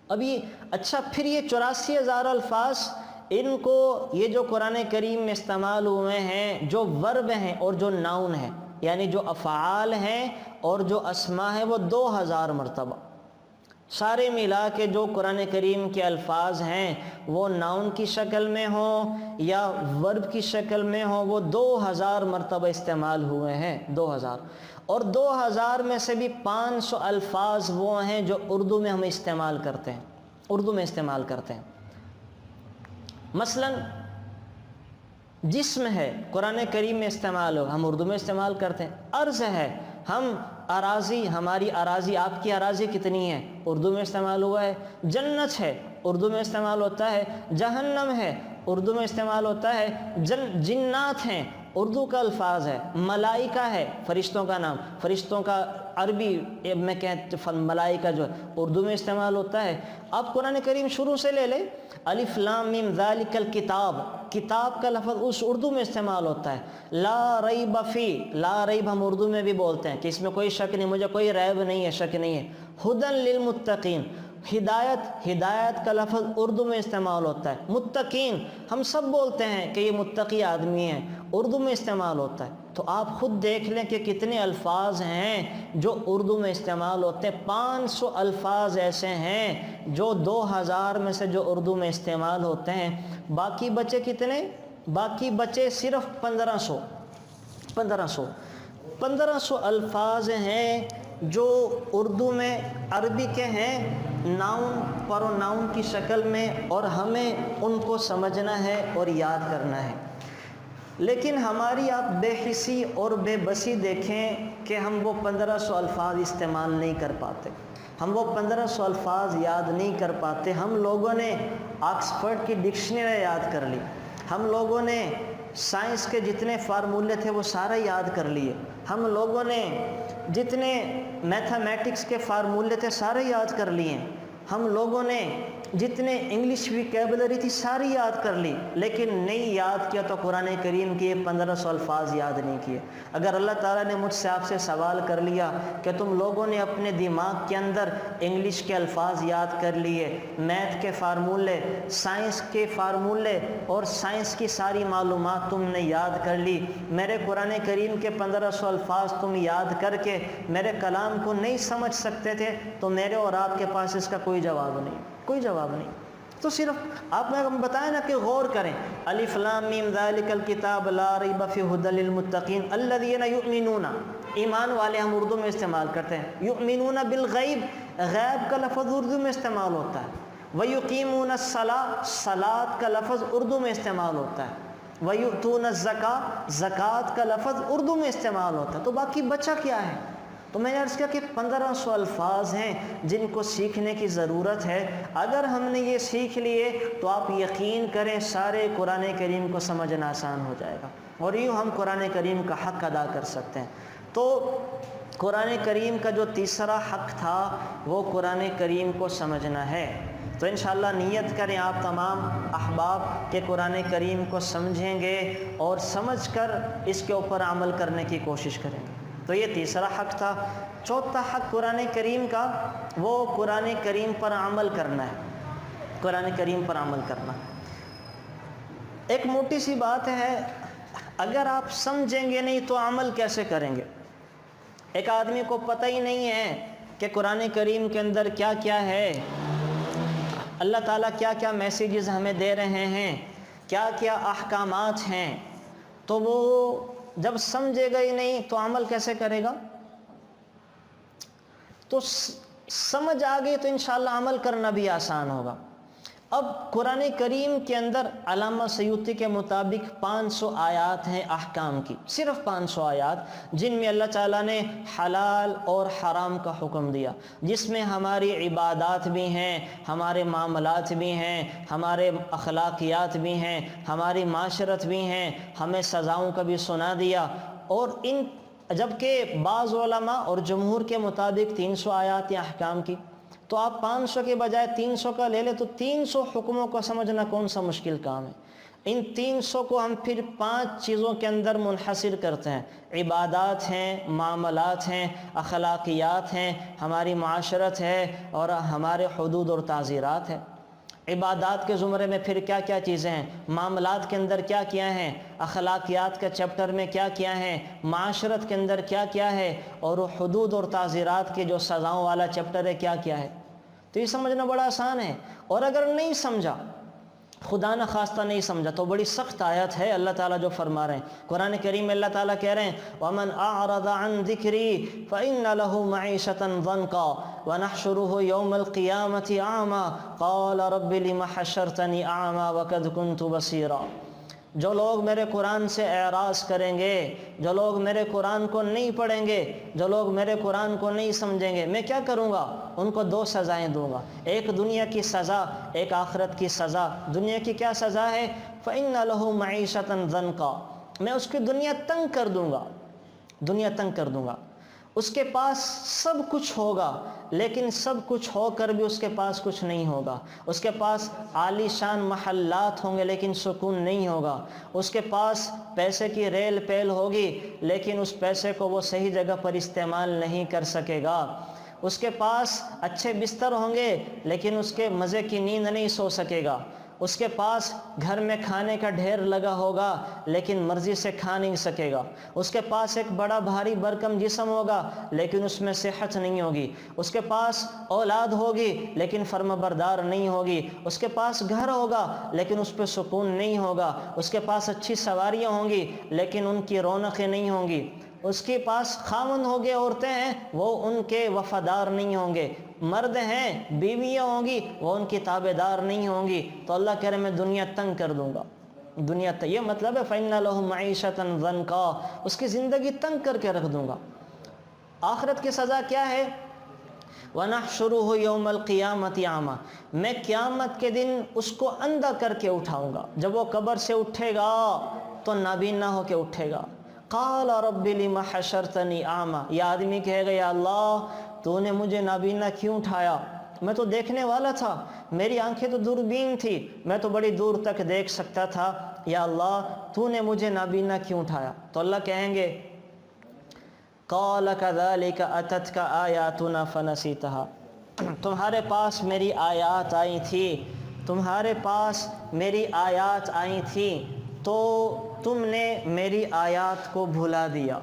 اب یہ اچھا، پھر یہ 84,000 الفاظ، ان کو یہ جو قرآن کریم میں استعمال ہوئے ہیں، جو ورب ہیں اور جو ناؤن ہیں، یعنی جو افعال ہیں اور جو اسماء ہیں، وہ 2000 مرتبہ سارے ملا کے جو قرآن کریم کے الفاظ ہیں، وہ ناؤن کی شکل میں ہوں یا ورب کی شکل میں ہوں، وہ 2000 مرتبہ استعمال ہوئے ہیں، 2000۔ اور 2000 میں سے بھی 500 الفاظ وہ ہیں جو اردو میں ہم استعمال کرتے ہیں، مثلا جسم ہے قرآن کریم میں استعمال ہو، ہم اردو میں استعمال کرتے ہیں۔ ارض ہے، ہم اراضی، ہماری اراضی، آپ کی اراضی کتنی ہے، اردو میں استعمال ہوا ہے۔ جنت ہے، اردو میں استعمال ہوتا ہے۔ جہنم ہے، اردو میں استعمال ہوتا ہے۔ جنات ہیں، اردو کا الفاظ ہے۔ ملائکہ ہے، فرشتوں کا نام، فرشتوں کا عربی میں کہتے ملائکہ، جو اردو میں استعمال ہوتا ہے۔ آپ قرآن کریم شروع سے لے لیں، الف لام میم ذالک الکتاب، کتاب کا لفظ اس اردو میں استعمال ہوتا ہے۔ لا ریب فی، لا ریب ہم اردو میں بھی بولتے ہیں کہ اس میں کوئی شک نہیں، مجھے کوئی ریب نہیں ہے، شک نہیں ہے۔ ھدی للمتقین، ہدایت کا لفظ اردو میں استعمال ہوتا ہے۔ متقین ہم سب بولتے ہیں کہ یہ متقی آدمی ہیں، اردو میں استعمال ہوتا ہے۔ تو آپ خود دیکھ لیں کہ کتنے الفاظ ہیں جو اردو میں استعمال ہوتے ہیں۔ 500 الفاظ ایسے ہیں جو 2000 میں سے جو اردو میں استعمال ہوتے ہیں۔ باقی بچے کتنے؟ باقی بچے صرف 1500 الفاظ ہیں جو اردو میں عربی کے ہیں، ناؤن پروناؤن کی شکل میں، اور ہمیں ان کو سمجھنا ہے اور یاد کرنا ہے۔ لیکن ہماری آپ بے حسی اور بے بسی دیکھیں کہ ہم وہ 1500 الفاظ استعمال نہیں کر پاتے، ہم وہ 1500 الفاظ یاد نہیں کر پاتے۔ ہم لوگوں نے آکسفورڈ کی ڈکشنری یاد کر لی، ہم لوگوں نے سائنس کے جتنے فارمولے تھے وہ سارے یاد کر لیے، ہم لوگوں نے جتنے میتھمیٹکس کے فارمولے تھے سارے یاد کر لیے، ہم لوگوں نے جتنے انگلش ویکیبلری تھی ساری یاد کر لی، لیکن نہیں یاد کیا تو قرآن کریم کے یہ 1500 الفاظ یاد نہیں کیے۔ اگر اللہ تعالیٰ نے مجھ سے آپ سے سوال کر لیا کہ تم لوگوں نے اپنے دماغ کے اندر انگلش کے الفاظ یاد کر لیے، میتھ کے فارمولے، سائنس کے فارمولے اور سائنس کی ساری معلومات تم نے یاد کر لی، میرے قرآن کریم کے 1500 الفاظ تم یاد کر کے میرے کلام کو نہیں سمجھ سکتے تھے، تو میرے اور آپ کے پاس اس کا کوئی جواب نہیں۔ تو صرف آپ نے بتایا نا کہ غور کریں، الف لام میم ذالک الکتاب لا ریب فیہ ھدی للمتقین الذین یؤمنون، ایمان والے ہم اردو میں استعمال کرتے ہیں۔ یؤمنون بالغیب، غیب کا لفظ اردو میں استعمال ہوتا ہے۔ ویقیمون الصلاۃ، صلاۃ کا لفظ اردو میں استعمال ہوتا ہے۔ وَيُؤْتُونَ الزَّكَاةَ، زکوٰۃ کا لفظ اردو میں استعمال ہوتا ہے، تو باقی بچا کیا ہے؟ تو میں نے عرض کیا کہ 1500 الفاظ ہیں جن کو سیکھنے کی ضرورت ہے۔ اگر ہم نے یہ سیکھ لیے تو آپ یقین کریں سارے قرآن کریم کو سمجھنا آسان ہو جائے گا، اور یوں ہم قرآن کریم کا حق ادا کر سکتے ہیں۔ تو قرآن کریم کا جو تیسرا حق تھا وہ قرآن کریم کو سمجھنا ہے۔ تو انشاءاللہ نیت کریں آپ تمام احباب کہ قرآن کریم کو سمجھیں گے اور سمجھ کر اس کے اوپر عمل کرنے کی کوشش کریں گے۔ تو یہ تیسرا حق تھا۔ چوتھا حق قرآن کریم کا وہ قرآن کریم پر عمل کرنا ہے، قرآن کریم پر عمل کرنا۔ ایک موٹی سی بات ہے، اگر آپ سمجھیں گے نہیں تو عمل کیسے کریں گے؟ ایک آدمی کو پتہ ہی نہیں ہے کہ قرآن کریم کے اندر کیا کیا ہے، اللہ تعالیٰ کیا کیا میسیجز ہمیں دے رہے ہیں، کیا کیا احکامات ہیں، تو وہ جب سمجھے گا ہی نہیں تو عمل کیسے کرے گا؟ تو سمجھ آ گئی تو انشاءاللہ عمل کرنا بھی آسان ہوگا۔ اب قرآن کریم کے اندر علامہ سیوطی کے مطابق 500 آیات ہیں احکام کی، صرف 500 آیات، جن میں اللہ تعالیٰ نے حلال اور حرام کا حکم دیا، جس میں ہماری عبادات بھی ہیں، ہمارے معاملات بھی ہیں، ہمارے اخلاقیات بھی ہیں، ہماری معاشرت بھی ہیں، ہمیں سزاؤں کا بھی سنا دیا۔ اور جبکہ بعض علماء اور جمہور کے مطابق 300 آیات ہیں احکام کی، تو آپ 500 کے بجائے 300 کا لے لیں تو 300 حکموں کو سمجھنا کون سا مشکل کام ہے؟ ان 300 کو ہم پھر 5 چیزوں کے اندر منحصر کرتے ہیں، عبادات ہیں، معاملات ہیں، اخلاقیات ہیں، ہماری معاشرت ہے، اور ہمارے حدود اور تعزیرات ہیں۔ عبادات کے زمرے میں پھر کیا کیا چیزیں ہیں، معاملات کے اندر کیا کیا ہیں، اخلاقیات کے چیپٹر میں کیا کیا ہیں، معاشرت کے اندر کیا کیا ہے، اور حدود اور تعزیرات کے جو سزاؤں والا چیپٹر ہے کیا کیا ہے۔ تو یہ سمجھنا بڑا آسان ہے، اور اگر نہیں سمجھا، خدا نہ خواستہ نہیں سمجھا، تو بڑی سخت آیت ہے اللہ تعالیٰ جو فرما رہے ہیں قرآن کریم میں۔ اللہ تعالیٰ کہہ رہے ہیں وَمَنْ أَعْرَضَ عَنْ ذِكْرِي فَإِنَّ لَهُ مَعِيشَةً ضَنْكًا وَنَحْشُرُهُ يَوْمَ الْقِيَامَةِ أَعْمَى قَالَ رَبِّ لِمَ حَشَّرْتَنِي أَعْمَى وَقَدْ كُنْتُ بَصِيرًا۔ جو لوگ میرے قرآن سے اعراض کریں گے، جو لوگ میرے قرآن کو نہیں پڑھیں گے، جو لوگ میرے قرآن کو نہیں سمجھیں گے، میں کیا کروں گا؟ ان کو 2 سزائیں دوں گا، ایک دنیا کی سزا، ایک آخرت کی سزا۔ دنیا کی کیا سزا ہے؟ فَإِنَّ لَهُ مَعِيشَةً ضَنْكًا، میں اس کی دنیا تنگ کر دوں گا، دنیا تنگ کر دوں گا۔ اس کے پاس سب کچھ ہوگا، لیکن سب کچھ ہو کر بھی اس کے پاس کچھ نہیں ہوگا۔ اس کے پاس عالی شان محلات ہوں گے لیکن سکون نہیں ہوگا۔ اس کے پاس پیسے کی ریل پیل ہوگی، لیکن اس پیسے کو وہ صحیح جگہ پر استعمال نہیں کر سکے گا۔ اس کے پاس اچھے بستر ہوں گے، لیکن اس کے مزے کی نیند نہیں سو سکے گا۔ اس کے پاس گھر میں کھانے کا ڈھیر لگا ہوگا، لیکن مرضی سے کھا نہیں سکے گا۔ اس کے پاس ایک بڑا بھاری بھرکم جسم ہوگا، لیکن اس میں صحت نہیں ہوگی۔ اس کے پاس اولاد ہوگی، لیکن فرما بردار نہیں ہوگی۔ اس کے پاس گھر ہوگا، لیکن اس پہ سکون نہیں ہوگا۔ اس کے پاس اچھی سواریاں ہوں گی، لیکن ان کی رونقیں نہیں ہوں گی۔ اس کے پاس خاوند ہوں گے، عورتیں ہیں، وہ ان کے وفادار نہیں ہوں گے۔ مرد ہیں، بیویاں ہوں گی، وہ ان کی تابعدار نہیں ہوں گی۔ تو اللہ کہہ رہے میں دنیا تنگ کر دوں گا، دنیا یہ مطلب ہے فَإِنَّ لَهُ مَعِيشَةً ضَنْكًا، اس کی زندگی تنگ کر کے رکھ دوں گا۔ آخرت کی سزا کیا ہے؟ وَنَحْشُرُهُ يَوْمَ الْقِيَامَةِ أَعْمَى، میں قیامت کے دن اس کو اندھا کر کے اٹھاؤں گا۔ جب وہ قبر سے اٹھے گا تو نابینا ہو کے اٹھے گا۔ قال رب لم حشرتنی اعمی، یہ آدمی کہے گا یا اللہ تو نے مجھے نابینا کیوں اٹھایا؟ میں تو دیکھنے والا تھا، میری آنکھیں تو دوربین تھی، میں تو بڑی دور تک دیکھ سکتا تھا، یا اللہ تو نے مجھے نابینا کیوں اٹھایا؟ تو اللہ کہیں گے قال كذلك اتتك آیاتنا فنسیتها، تمہارے پاس میری آیات آئی تھی، تمہارے پاس میری آیات آئی تھی تو تم نے میری آیات کو بھلا دیا۔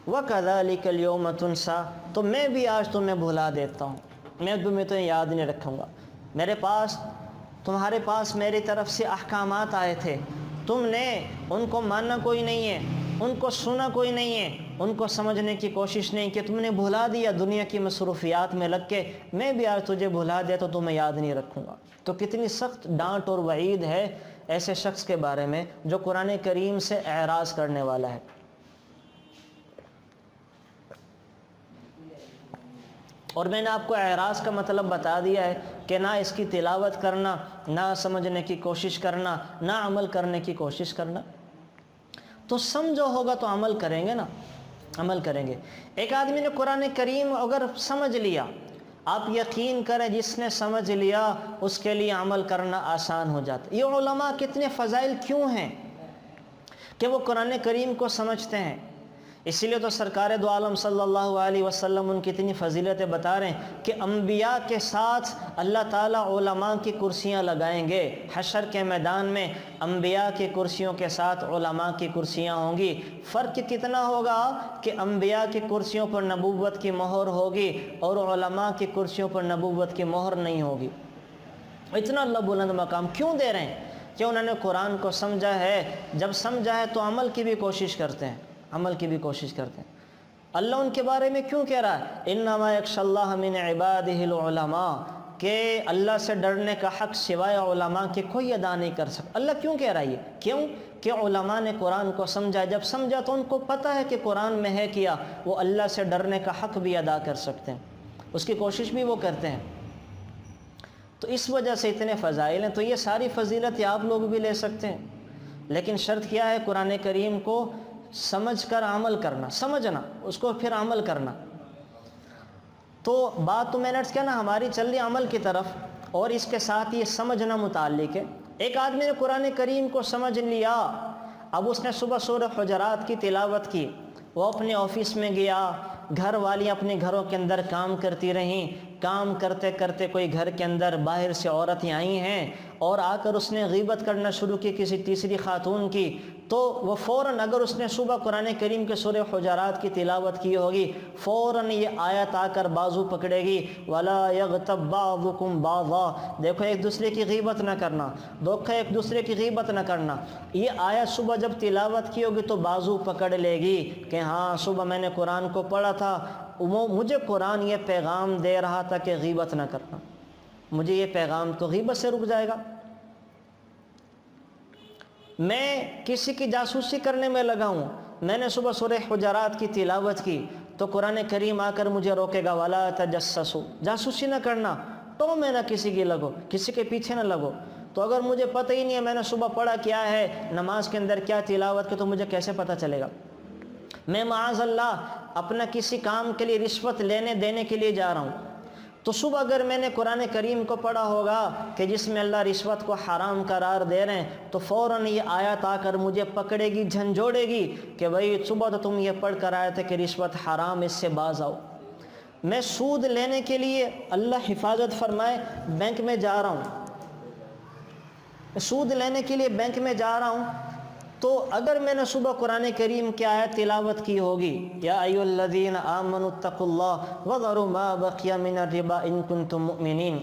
وَكَذَلِكَ الْيَوْمَ تُنْسَى، تو میں بھی آج تمہیں بھلا دیتا ہوں، میں تمہیں یاد نہیں رکھوں گا۔ تمہارے پاس میری طرف سے احکامات آئے تھے، تم نے ان کو ماننا کوئی نہیں ہے، ان کو سنا کوئی نہیں ہے، ان کو سمجھنے کی کوشش نہیں کی، تم نے بھلا دیا دنیا کی مصروفیات میں لگ کے۔ میں بھی آج تجھے بھلا دیا تو تمہیں یاد نہیں رکھوں گا۔ تو کتنی سخت ڈانٹ اور وعید ہے ایسے شخص کے بارے میں جو قرآن کریم سے اعراض کرنے والا ہے. اور میں نے آپ کو اعراض کا مطلب بتا دیا ہے کہ نہ اس کی تلاوت کرنا، نہ سمجھنے کی کوشش کرنا، نہ عمل کرنے کی کوشش کرنا. تو سمجھو ہوگا تو عمل کریں گے نا، عمل کریں گے. ایک آدمی نے قرآن کریم اگر سمجھ لیا، آپ یقین کریں جس نے سمجھ لیا اس کے لیے عمل کرنا آسان ہو جاتا. یہ علماء کتنے فضائل کیوں ہیں کہ وہ قرآن کریم کو سمجھتے ہیں. اسی لیے تو سرکار دو عالم صلی اللہ علیہ وسلم ان کی اتنی فضیلتیں بتا رہے ہیں کہ انبیاء کے ساتھ اللہ تعالیٰ علماء کی کرسیاں لگائیں گے. حشر کے میدان میں انبیاء کی کرسیوں کے ساتھ علماء کی کرسیاں ہوں گی. فرق کتنا ہوگا کہ انبیاء کی کرسیوں پر نبوت کی مہر ہوگی اور علماء کی کرسیوں پر نبوت کی مہر نہیں ہوگی. اتنا اللہ بلند مقام کیوں دے رہے ہیں؟ کہ انہوں نے قرآن کو سمجھا ہے. جب سمجھا ہے تو عمل کی بھی کوشش کرتے ہیں، عمل کی بھی کوشش کرتے ہیں. اللہ ان کے بارے میں کیوں کہہ رہا ہے انما یخشی اللہ من عبادہ العلماء، کہ اللہ سے ڈرنے کا حق سوائے علماء کے کوئی ادا نہیں کر سکتا. اللہ کیوں کہہ رہا ہے یہ؟ کیوں کہ علماء نے قرآن کو سمجھا. جب سمجھا تو ان کو پتہ ہے کہ قرآن میں ہے کیا، وہ اللہ سے ڈرنے کا حق بھی ادا کر سکتے ہیں، اس کی کوشش بھی وہ کرتے ہیں. تو اس وجہ سے اتنے فضائل ہیں. تو یہ ساری فضیلت آپ لوگ بھی لے سکتے ہیں، لیکن شرط کیا ہے؟ قرآن کریم کو سمجھ کر عمل کرنا، سمجھنا اس کو پھر عمل کرنا. تو بات تو میں نے کیا نا ہماری چل رہی عمل کی طرف، اور اس کے ساتھ یہ سمجھنا متعلق ہے. ایک آدمی نے قرآن کریم کو سمجھ لیا، اب اس نے صبح سورہ حجرات کی تلاوت کی، وہ اپنے آفس میں گیا، گھر والی اپنے گھروں کے اندر کام کرتی رہیں. کام کرتے کرتے کوئی گھر کے اندر باہر سے عورتیں آئی ہیں اور آ کر اس نے غیبت کرنا شروع کی کسی تیسری خاتون کی. تو وہ فوراً اگر اس نے صبح قرآن کریم کے سورہ حجرات کی تلاوت کی ہوگی، فوراً یہ آیت آ کر بازو پکڑے گی وَلَا يَغْتَبْ بَعْضُكُمْ بَعْضًا، دیکھو ایک دوسرے کی غیبت نہ کرنا، دیکھو ایک دوسرے کی غیبت نہ کرنا. یہ آیت صبح جب تلاوت کی ہوگی تو بازو پکڑ لے گی کہ ہاں صبح میں نے قرآن کو پڑھا تھا، مجھے قرآن یہ پیغام دے رہا تھا کہ غیبت نہ کرنا، مجھے یہ پیغام تو غیبت سے رک جائے گا. میں کسی کی جاسوسی کرنے میں لگا ہوں، میں نے صبح سورہ حجرات کی تلاوت کی تو قرآن کریم آ کر مجھے روکے گا وَلَا تَجَسَّسُوا، جاسوسی نہ کرنا، تو میں نہ کسی کی لگو، کسی کے پیچھے نہ لگو. تو اگر مجھے پتہ ہی نہیں ہے میں نے صبح پڑھا کیا ہے، نماز کے اندر کیا تلاوت کی، تو مجھے کیسے پتہ چلے گا؟ میں معاذ اللہ اپنا کسی کام کے لیے رشوت لینے دینے کے لیے جا رہا ہوں، تو صبح اگر میں نے قرآن کریم کو پڑھا ہوگا کہ جس میں اللہ رشوت کو حرام قرار دے رہے ہیں، تو فوراً یہ آیت آ کر مجھے پکڑے گی، جھنجھوڑے گی کہ بھئی صبح تو تم یہ پڑھ کر آئے تھے کہ رشوت حرام، اس سے باز آؤ. میں سود لینے کے لیے اللہ حفاظت فرمائے بینک میں جا رہا ہوں، سود لینے کے لیے بینک میں جا رہا ہوں، تو اگر میں نے صبح قرآن کریم کی آیت تلاوت کی ہوگی یا ایھا الذین آمنوا اتقوا اللہ وذروا ما بقی من الربا ان کنتم مؤمنین،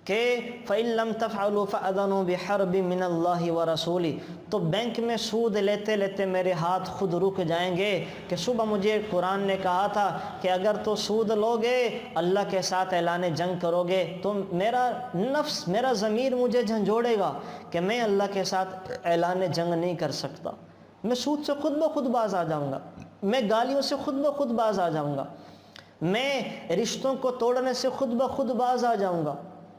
کہ فإن لم تفعلوا فأذنوا بحرب من اللہ ورسولہ، تو بینک میں سود لیتے لیتے میرے ہاتھ خود رک جائیں گے کہ صبح مجھے قرآن نے کہا تھا کہ اگر تو سود لوگے اللہ کے ساتھ اعلان جنگ کرو گے، تو میرا نفس، میرا ضمیر مجھے جھنجھوڑے گا کہ میں اللہ کے ساتھ اعلان جنگ نہیں کر سکتا. میں سود سے خود بخود باز آ جاؤں گا، میں گالیوں سے خود بخود باز آ جاؤں گا، میں رشتوں کو توڑنے سے خود بخود باز آ جاؤں گا،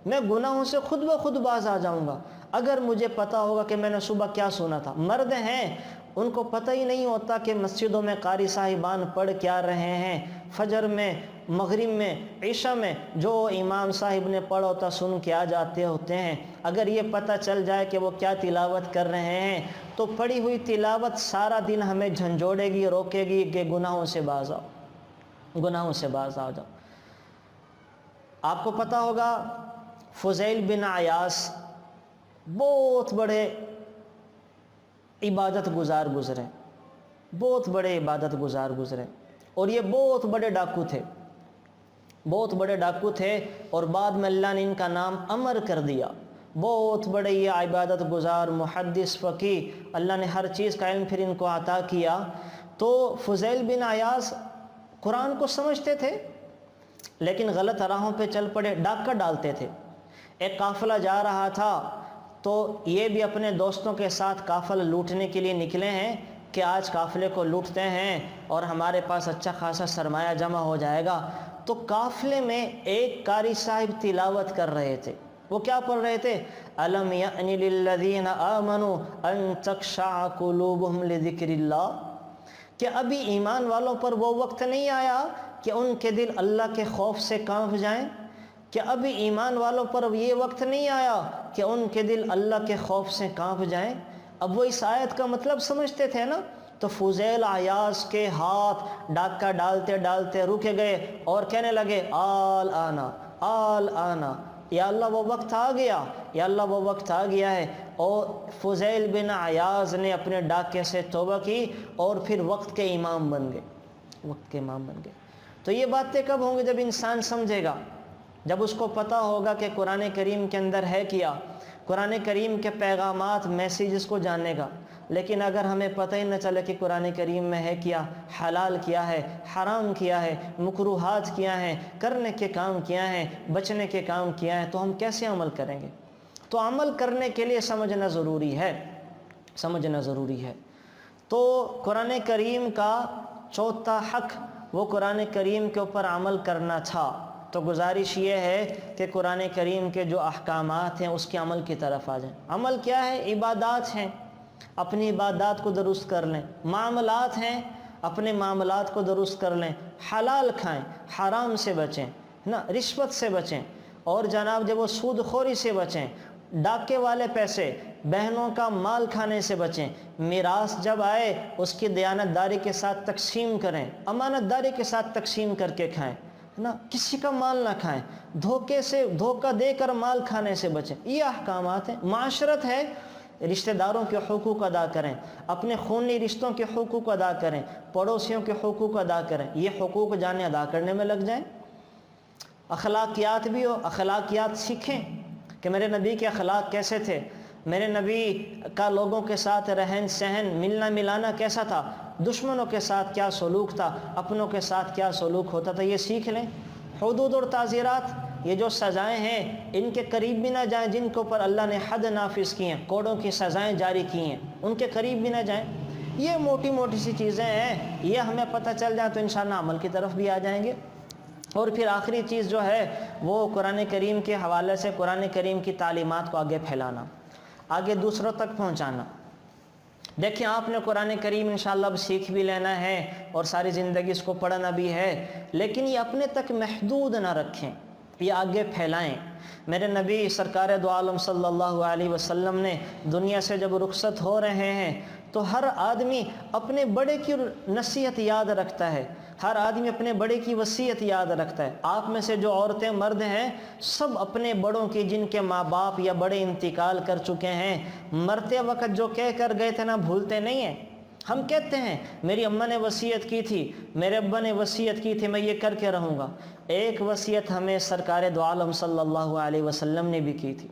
میں گناہوں سے خود بخود باز آ جاؤں گا اگر مجھے پتہ ہوگا کہ میں نے صبح کیا سنا تھا. مرد ہیں ان کو پتہ ہی نہیں ہوتا کہ مسجدوں میں قاری صاحبان پڑھ کیا رہے ہیں، فجر میں، مغرب میں، عشاء میں جو امام صاحب نے پڑھا ہوتا سن کے آ جاتے ہوتے ہیں. اگر یہ پتہ چل جائے کہ وہ کیا تلاوت کر رہے ہیں تو پڑھی ہوئی تلاوت سارا دن ہمیں جھنجھوڑے گی، روکے گی کہ گناہوں سے باز آؤ، گناہوں سے باز آ جاؤ. آپ کو پتہ ہوگا فضیل بن عیاض بہت بڑے عبادت گزار گزرے، بہت بڑے عبادت گزار گزرے، اور یہ بہت بڑے ڈاکو تھے، بہت بڑے ڈاکو تھے، اور بعد میں اللہ نے ان کا نام امر کر دیا. بہت بڑے یہ عبادت گزار، محدث، فقیہ، اللہ نے ہر چیز کا علم پھر ان کو عطا کیا. تو فضیل بن عیاض قرآن کو سمجھتے تھے لیکن غلط راہوں پہ چل پڑے، ڈاکہ ڈالتے تھے. ایک قافلہ جا رہا تھا تو یہ بھی اپنے دوستوں کے ساتھ قافلہ لوٹنے کے لیے نکلے ہیں کہ آج قافلے کو لوٹتے ہیں اور ہمارے پاس اچھا خاصا سرمایہ جمع ہو جائے گا۔ تو قافلے میں ایک قاری صاحب تلاوت کر رہے تھے، وہ کیا پڑھ رہے تھے؟ الم یأن للذین آمنوا ان تخشع قلوبہم لذکر اللہ، کہ ابھی ایمان والوں پر وہ وقت نہیں آیا کہ ان کے دل اللہ کے خوف سے کانپ جائیں؟ کہ ابھی ایمان والوں پر یہ وقت نہیں آیا کہ ان کے دل اللہ کے خوف سے کانپ جائیں؟ اب وہ اس آیت کا مطلب سمجھتے تھے نا، تو فضیل عیاض کے ہاتھ ڈاکہ ڈالتے ڈالتے رکے گئے اور کہنے لگے آل آنا آل آنا، یا اللہ وہ وقت آ گیا، یا اللہ وہ وقت آ گیا ہے۔ اور فضیل بن عیاض نے اپنے ڈاکے سے توبہ کی اور پھر وقت کے امام بن گئے، وقت کے امام بن گئے۔ تو یہ باتیں کب ہوں گی؟ جب انسان سمجھے گا، جب اس کو پتہ ہوگا کہ قرآن کریم کے اندر ہے کیا، قرآن کریم کے پیغامات میسیجز کو جانے گا۔ لیکن اگر ہمیں پتہ ہی نہ چلے کہ قرآن کریم میں ہے کیا، حلال کیا ہے، حرام کیا ہے، مکروہات کیا ہیں، کرنے کے کام کیا ہیں، بچنے کے کام کیا ہیں، تو ہم کیسے عمل کریں گے؟ تو عمل کرنے کے لیے سمجھنا ضروری ہے، سمجھنا ضروری ہے۔ تو قرآن کریم کا چوتھا حق وہ قرآن کریم کے اوپر عمل کرنا تھا۔ تو گزارش یہ ہے کہ قرآن کریم کے جو احکامات ہیں اس کے عمل کی طرف آ جائیں۔ عمل کیا ہے؟ عبادات ہیں، اپنی عبادات کو درست کر لیں۔ معاملات ہیں، اپنے معاملات کو درست کر لیں۔ حلال کھائیں، حرام سے بچیں نا، رشوت سے بچیں، اور جناب جب وہ سود خوری سے بچیں، ڈاکے والے پیسے، بہنوں کا مال کھانے سے بچیں۔ میراث جب آئے اس کی دیانت داری کے ساتھ تقسیم کریں، امانت داری کے ساتھ تقسیم کر کے کھائیں نا، کسی کا مال نہ کھائیں، دھوکے سے دھوکہ دے کر مال کھانے سے بچیں۔ یہ احکامات ہیں۔ معاشرت ہے، رشتہ داروں کے حقوق ادا کریں، اپنے خونی رشتوں کے حقوق ادا کریں، پڑوسیوں کے حقوق ادا کریں۔ یہ حقوق جانے ادا کرنے میں لگ جائیں۔ اخلاقیات بھی ہو، اخلاقیات سیکھیں کہ میرے نبی کے اخلاق کیسے تھے، میرے نبی کا لوگوں کے ساتھ رہن سہن، ملنا ملانا کیسا تھا، دشمنوں کے ساتھ کیا سلوک تھا، اپنوں کے ساتھ کیا سلوک ہوتا تھا، یہ سیکھ لیں۔ حدود اور تعزیرات، یہ جو سزائیں ہیں ان کے قریب بھی نہ جائیں، جن کے اوپر اللہ نے حد نافذ کی ہیں، کوڑوں کی سزائیں جاری کی ہیں، ان کے قریب بھی نہ جائیں۔ یہ موٹی موٹی سی چیزیں ہیں، یہ ہمیں پتہ چل جائیں تو انشاءاللہ عمل کی طرف بھی آ جائیں گے۔ اور پھر آخری چیز جو ہے وہ قرآن کریم کے حوالے سے قرآن کریم کی تعلیمات کو آگے پھیلانا، آگے دوسروں تک پہنچانا۔ دیکھیں آپ نے قرآن کریم انشاءاللہ اب سیکھ بھی لینا ہے اور ساری زندگی اس کو پڑھنا بھی ہے، لیکن یہ اپنے تک محدود نہ رکھیں، یہ آگے پھیلائیں۔ میرے نبی سرکار دو عالم صلی اللہ علیہ وسلم نے دنیا سے جب رخصت ہو رہے ہیں تو ہر آدمی اپنے بڑے کی نصیحت یاد رکھتا ہے، ہر آدمی اپنے بڑے کی وصیت یاد رکھتا ہے۔ آپ میں سے جو عورتیں مرد ہیں سب اپنے بڑوں کی، جن کے ماں باپ یا بڑے انتقال کر چکے ہیں، مرتے وقت جو کہہ کر گئے تھے نا، بھولتے نہیں ہیں۔ ہم کہتے ہیں میری اماں نے وصیت کی تھی، میرے ابا نے وصیت کی تھی، میں یہ کر کے رہوں گا۔ ایک وصیت ہمیں سرکار دو عالم صلی اللہ علیہ وسلم نے بھی کی تھی۔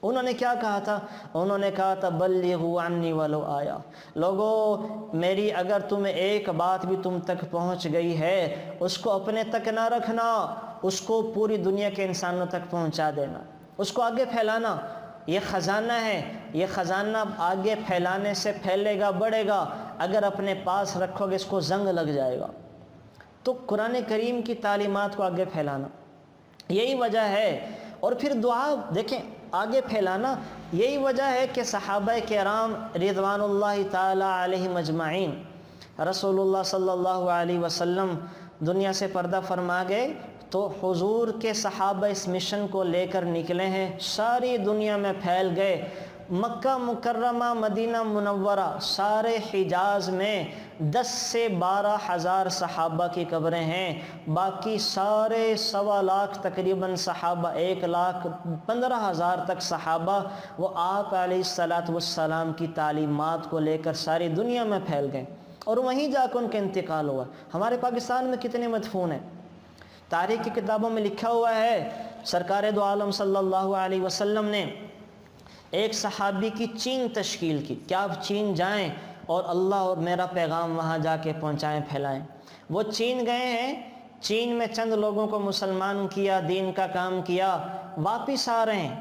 انہوں نے کیا کہا تھا؟ انہوں نے کہا تھا بلغوا عنی ولو آیا، لوگو میری اگر تمہیں ایک بات بھی تم تک پہنچ گئی ہے اس کو اپنے تک نہ رکھنا، اس کو پوری دنیا کے انسانوں تک پہنچا دینا، اس کو آگے پھیلانا۔ یہ خزانہ ہے، یہ خزانہ آگے پھیلانے سے پھیلے گا، بڑھے گا، اگر اپنے پاس رکھو گے اس کو زنگ لگ جائے گا۔ تو قرآن کریم کی تعلیمات کو آگے پھیلانا یہی وجہ ہے۔ اور پھر دعا دیکھیں آگے پھیلانا، یہی وجہ ہے کہ صحابہ کرام رضوان اللہ تعالی علیہم اجمعین، رسول اللہ صلی اللہ علیہ وسلم دنیا سے پردہ فرما گئے تو حضور کے صحابہ اس مشن کو لے کر نکلے ہیں، ساری دنیا میں پھیل گئے۔ مکہ مکرمہ، مدینہ منورہ، سارے حجاز میں 10 سے 12 ہزار صحابہ کی قبریں ہیں، باقی سارے 1.25 لاکھ تقریباً صحابہ، 1,15,000 تک صحابہ وہ آپ علیہ السلام کی تعلیمات کو لے کر ساری دنیا میں پھیل گئے، اور وہیں جا کے ان کا انتقال ہوا۔ ہمارے پاکستان میں کتنے مدفون ہیں؟ تاریخ کی کتابوں میں لکھا ہوا ہے سرکار دو عالم صلی اللہ علیہ وسلم نے ایک صحابی کی چین تشکیل کی کہ آپ چین جائیں اور اللہ اور میرا پیغام وہاں جا کے پہنچائیں، پھیلائیں۔ وہ چین گئے ہیں، چین میں چند لوگوں کو مسلمان کیا، دین کا کام کیا، واپس آ رہے ہیں۔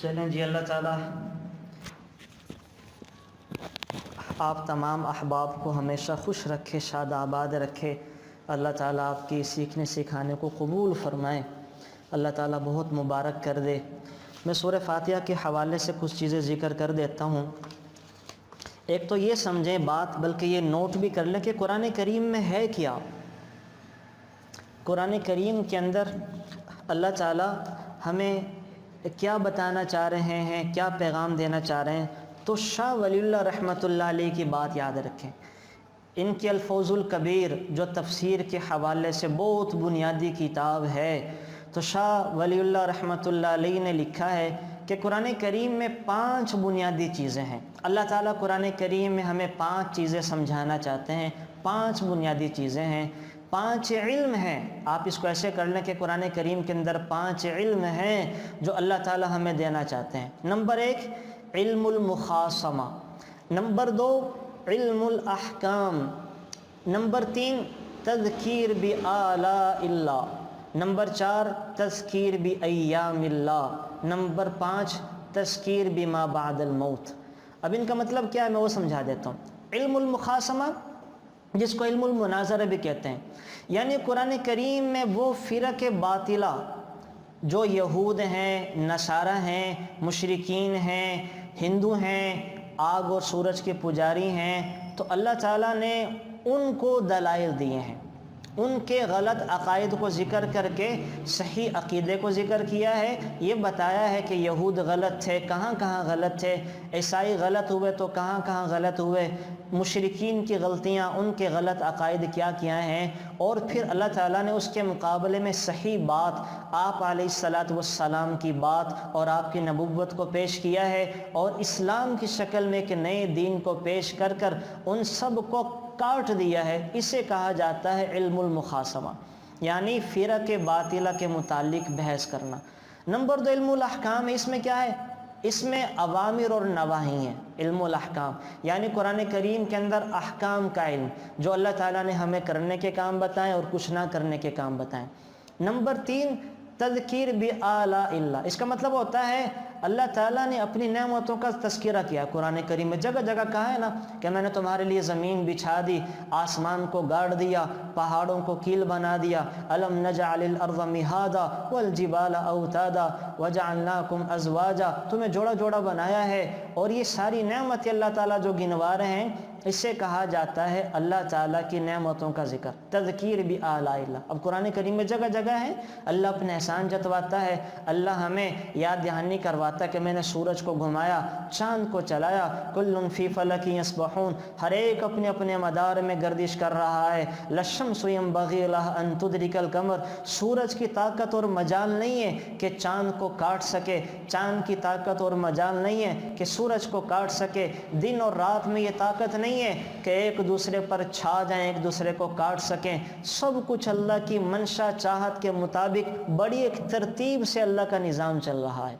چلیں جی، اللہ تعالیٰ آپ تمام احباب کو ہمیشہ خوش رکھے، شاد آباد رکھے۔ اللہ تعالیٰ آپ کی سیکھنے سکھانے کو قبول فرمائے، اللہ تعالیٰ بہت مبارک کر دے۔ میں سورہ فاتحہ کے حوالے سے کچھ چیزیں ذکر کر دیتا ہوں۔ ایک تو یہ سمجھیں بات، بلکہ یہ نوٹ بھی کر لیں کہ قرآن کریم میں ہے کیا۔ قرآن کریم کے اندر اللہ تعالیٰ ہمیں کیا بتانا چاہ رہے ہیں، کیا پیغام دینا چاہ رہے ہیں۔ تو شاہ ولی اللہ رحمۃ اللہ علیہ کی بات یاد رکھیں۔ ان کی الفوز الکبیر جو تفسیر کے حوالے سے بہت بنیادی کتاب ہے، تو شاہ ولی اللہ رحمۃ اللہ علیہ نے لکھا ہے کہ قرآن کریم میں 5 بنیادی چیزیں ہیں۔ اللہ تعالیٰ قرآن کریم میں ہمیں 5 چیزیں سمجھانا چاہتے ہیں، 5 بنیادی چیزیں ہیں، 5 علم ہیں۔ آپ اس کو ایسے کر لیں کہ قرآن کریم کے اندر 5 علم ہیں جو اللہ تعالیٰ ہمیں دینا چاہتے ہیں۔ نمبر 1 علم المخاصمہ، نمبر 2 علم الاحکام، نمبر 3 تذکیر بآلاء اللہ، نمبر 4 تذکیر بایام اللہ، نمبر 5 تذکیر بما بعد الموت۔ اب ان کا مطلب کیا ہے میں وہ سمجھا دیتا ہوں۔ علم المخاصمہ، جس کو علم المناظرہ بھی کہتے ہیں، یعنی قرآن کریم میں وہ فرق باطلہ جو یہود ہیں، نصارہ ہیں، مشرکین ہیں، ہندو ہیں، آگ اور سورج کے پجاری ہیں، تو اللہ تعالیٰ نے ان کو دلائل دیے ہیں، ان کے غلط عقائد کو ذکر کر کے صحیح عقیدے کو ذکر کیا ہے۔ یہ بتایا ہے کہ یہود غلط تھے، کہاں کہاں غلط تھے، عیسائی غلط ہوئے تو کہاں کہاں غلط ہوئے، مشرکین کی غلطیاں، ان کے غلط عقائد کیا کیا ہیں، اور پھر اللہ تعالیٰ نے اس کے مقابلے میں صحیح بات، آپ علیہ الصلاۃ والسلام کی بات اور آپ کی نبوت کو پیش کیا ہے، اور اسلام کی شکل میں ایک نئے دین کو پیش کر کر ان سب کو کاٹ دیا ہے۔ اسے کہا جاتا ہے علم المخاصمہ، یعنی فرق باطلہ کے متعلق بحث کرنا۔ نمبر 2 علم الاحکام ہے۔ اس میں کیا ہے؟ اس میں اوامر اور نواہی ہیں۔ علم الاحکام یعنی قرآن کریم کے اندر احکام کا علم، جو اللہ تعالیٰ نے ہمیں کرنے کے کام بتائیں اور کچھ نہ کرنے کے کام بتائیں۔ نمبر 3 تذکیر بآلاء اللہ، اس کا مطلب ہوتا ہے اللہ تعالیٰ نے اپنی نعمتوں کا تذکرہ کیا قرآن کریم میں، جگہ جگہ کہا ہے نا کہ میں نے تمہارے لیے زمین بچھا دی، آسمان کو گاڑ دیا، پہاڑوں کو کیل بنا دیا، الم نجعل الارض مہادا والجبال اوتادا وجعلناکم ازواجا، تمہیں جوڑا جوڑا بنایا ہے، اور یہ ساری نعمتیں اللہ تعالیٰ جو گنوا رہے ہیں، اسے کہا جاتا ہے اللہ تعالیٰ کی نعمتوں کا ذکر، تذکیر بآلاء اللہ۔ اب قرآن کریم میں جگہ جگہ ہے اللہ اپنے احسان جتواتا ہے، اللہ ہمیں یاد دہانی کرواتا ہے کہ میں نے سورج کو گھمایا، چاند کو چلایا، کل فی فلک یسبحون، ہر ایک اپنے اپنے مدار میں گردش کر رہا ہے، للشمس ینبغی لہا ان تدرک القمر، سورج کی طاقت اور مجال نہیں ہے کہ چاند کو کاٹ سکے، چاند کی طاقت اور مجال نہیں ہے کہ سورج کو کاٹ سکے، دن اور رات میں یہ طاقت نہیں ہے کہ ایک دوسرے پر چھا جائیں، ایک دوسرے کو کاٹ سکیں، سب کچھ اللہ کی منشا چاہت کے مطابق بڑی ایک ترتیب سے اللہ کا نظام چل رہا ہے۔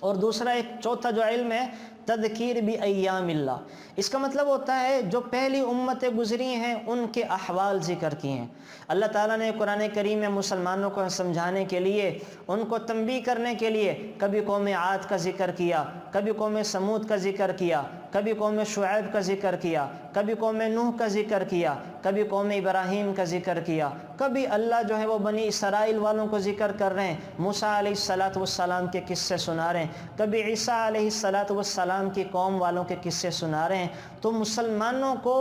اور دوسرا ایک چوتھا جو علم ہے تذکیر بایام اللہ، اس کا مطلب ہوتا ہے جو پہلی امتیں گزری ہیں ان کے احوال ذکر کیے ہیں۔ اللہ تعالیٰ نے قرآن کریم میں مسلمانوں کو سمجھانے کے لیے، ان کو تنبیہ کرنے کے لیے کبھی قوم عاد کا ذکر کیا، کبھی قوم سمود کا ذکر کیا، کبھی قوم شعیب کا ذکر کیا، کبھی قوم نوح کا ذکر کیا، کبھی قوم ابراہیم کا ذکر کیا، کبھی اللہ جو ہے وہ بنی اسرائیل والوں کو ذکر کر رہے ہیں، موسیٰ علیہ الصلاۃ والسلام کے قصے سنا رہے ہیں، کبھی عیسیٰ علیہ الصلاۃ والسلام کی قوم والوں کے قصے سنا رہے ہیں۔ تو مسلمانوں کو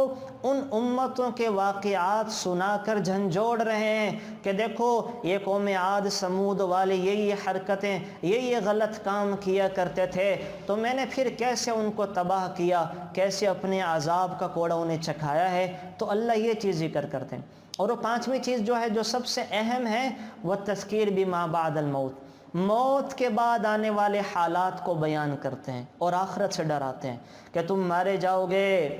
ان امتوں کے واقعات سنا کر جھنجھوڑ رہے ہیں کہ دیکھو یہ قوم عاد سمود والے یہ حرکتیں، یہ غلط کام کیا کرتے تھے، تو میں نے پھر کیسے ان کو تباہ کیا، کیسے اپنے عذاب کا کوڑا انہیں چکھایا ہے۔ تو اللہ یہ چیز ذکر کرتے ہیں۔ اور وہ 5ویں چیز جو ہے جو سب سے اہم ہے وہ تذکیر بما بعد الموت، موت کے بعد آنے والے حالات کو بیان کرتے ہیں اور آخرت سے ڈراتے ہیں کہ تم مارے جاؤ گے،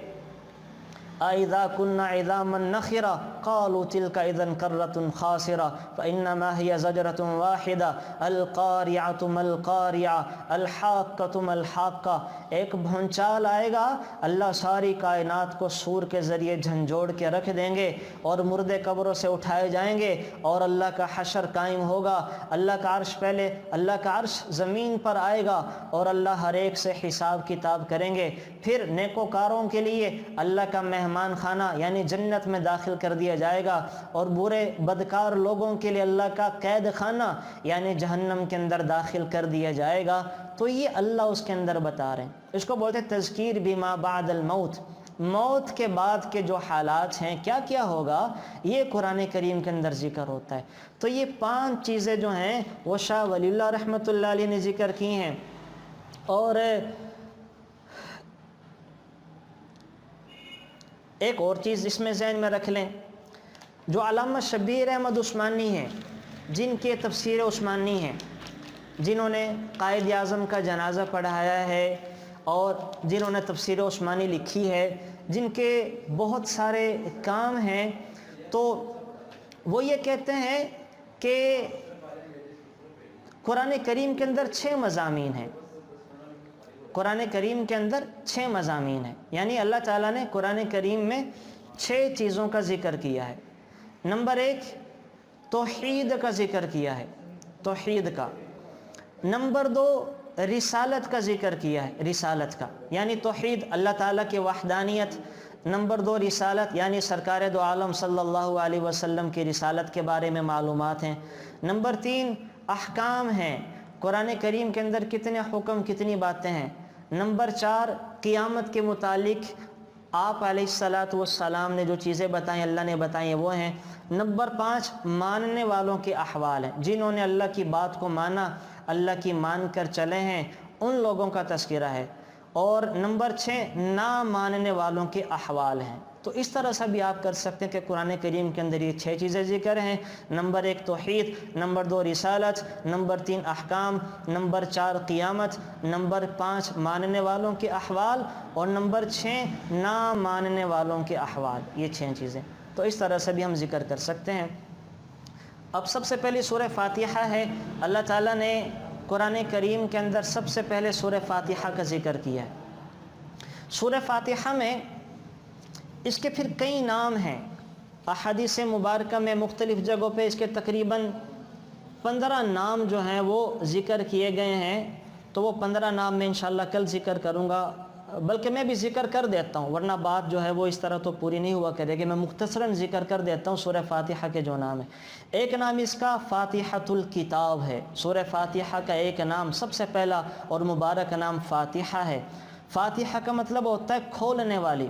اذا كنا عظاما نخرا قالوا تلك اذا كرة خاسرة فانما هي زجرة واحدة القارعة ما القارعة الحاقة ما الحاقة. ایک بھونچال آئے گا، اللہ ساری کائنات کو سور کے ذریعے جھنجھوڑ کے رکھ دیں گے اور مردے قبروں سے اٹھائے جائیں گے اور اللہ کا حشر قائم ہوگا. اللہ کا عرش پہلے اللہ کا عرش زمین پر آئے گا اور اللہ ہر ایک سے حساب کتاب کریں گے. پھر نیکوکاروں کے لیے اللہ کا مہمان خانہ یعنی جنت میں داخل کر دیا جائے گا اور برے بدکار لوگوں کے لیے اللہ کا قید خانہ یعنی جہنم کے اندر داخل کر دیا جائے گا. تو یہ اللہ اس کے اندر بتا رہے ہیں. اس کو بولتے ہیں تذکیر بما بعد الموت. موت کے بعد کے جو حالات ہیں کیا کیا ہوگا یہ قرآن کریم کے اندر ذکر ہوتا ہے. تو یہ 5 چیزیں جو ہیں وہ شاہ ولی اللہ رحمۃ اللہ علیہ نے ذکر کی ہیں. اور ایک اور چیز اس میں ذہن میں رکھ لیں، جو علامہ شبیر احمد عثمانی ہیں جن کے تفسیر عثمانی ہیں، جنہوں نے قائد اعظم کا جنازہ پڑھایا ہے اور جنہوں نے تفسیر عثمانی لکھی ہے، جن کے بہت سارے کام ہیں، تو وہ یہ کہتے ہیں کہ قرآن کریم کے اندر 6 مضامین ہیں. قرآن کریم کے اندر 6 مضامین ہیں، یعنی اللہ تعالیٰ نے قرآن کریم میں 6 چیزوں کا ذکر کیا ہے. نمبر 1 توحید کا ذکر کیا ہے، توحید کا. نمبر 2 رسالت کا ذکر کیا ہے، رسالت کا یعنی توحید اللہ تعالیٰ کی وحدانیت. نمبر 2 رسالت یعنی سرکار دو عالم صلی اللہ علیہ وسلم کی رسالت کے بارے میں معلومات ہیں. نمبر 3 احکام ہیں، قرآن کریم کے اندر کتنے حکم کتنی باتیں ہیں. نمبر 4 قیامت کے متعلق آپ علیہ الصلاۃ والسلام نے جو چیزیں بتائیں اللہ نے بتائیں وہ ہیں. نمبر 5 ماننے والوں کے احوال ہیں، جنہوں نے اللہ کی بات کو مانا، اللہ کی مان کر چلے ہیں، ان لوگوں کا تذکرہ ہے. اور نمبر 6 نہ ماننے والوں کے احوال ہیں. تو اس طرح سے بھی آپ کر سکتے ہیں کہ قرآن کریم کے اندر یہ 6 چیزیں ذکر ہیں. نمبر 1 توحید، نمبر 2 رسالت، نمبر 3 احکام، نمبر 4 قیامت، نمبر 5 ماننے والوں کے احوال اور نمبر 6 نہ ماننے والوں کے احوال. یہ 6 چیزیں تو اس طرح سے بھی ہم ذکر کر سکتے ہیں. اب سب سے پہلی سورہ فاتحہ ہے. اللہ تعالیٰ نے قرآن کریم کے اندر سب سے پہلے سورہ فاتحہ کا ذکر کیا ہے. سورہ فاتحہ میں اس کے پھر کئی نام ہیں. احادیث مبارکہ میں مختلف جگہوں پہ اس کے تقریباً 15 نام جو ہیں وہ ذکر کیے گئے ہیں. تو وہ 15 نام میں انشاءاللہ کل ذکر کروں گا، بلکہ میں بھی ذکر کر دیتا ہوں ورنہ بات جو ہے وہ اس طرح تو پوری نہیں ہوا کرے گی. میں مختصراً ذکر کر دیتا ہوں سورہ فاتحہ کے جو نام ہیں. ایک نام اس کا فاتحۃ الکتاب ہے. سورہ فاتحہ کا ایک نام سب سے پہلا اور مبارک نام فاتحہ ہے. فاتحہ کا مطلب ہوتا ہے کھولنے والی،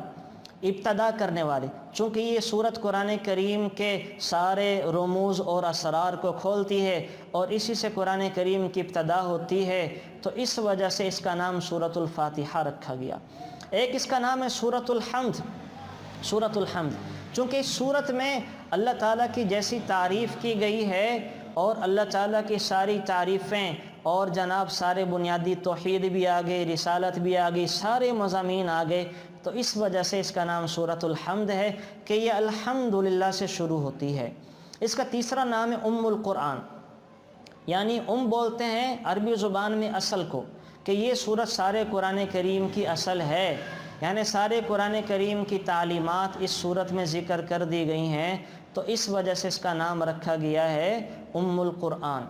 ابتدا کرنے والی. چونکہ یہ سورت قرآن کریم کے سارے رموز اور اسرار کو کھولتی ہے اور اسی سے قرآن کریم کی ابتدا ہوتی ہے، تو اس وجہ سے اس کا نام سورۃ الفاتحہ رکھا گیا. ایک اس کا نام ہے سورۃ الحمد. سورۃ الحمد چونکہ اس سورت میں اللہ تعالیٰ کی جیسی تعریف کی گئی ہے اور اللہ تعالیٰ کی ساری تعریفیں اور جناب سارے بنیادی توحید بھی آ گئے، رسالت بھی آ گئی، سارے مضامین آ گئے، تو اس وجہ سے اس کا نام سورۃ الحمد ہے کہ یہ الحمدللہ سے شروع ہوتی ہے. اس کا تیسرا نام ہے ام القرآن، یعنی بولتے ہیں عربی زبان میں اصل کو، کہ یہ سورت سارے قرآن کریم کی اصل ہے، یعنی سارے قرآن کریم کی تعلیمات اس سورت میں ذکر کر دی گئی ہیں، تو اس وجہ سے اس کا نام رکھا گیا ہے ام القرآن.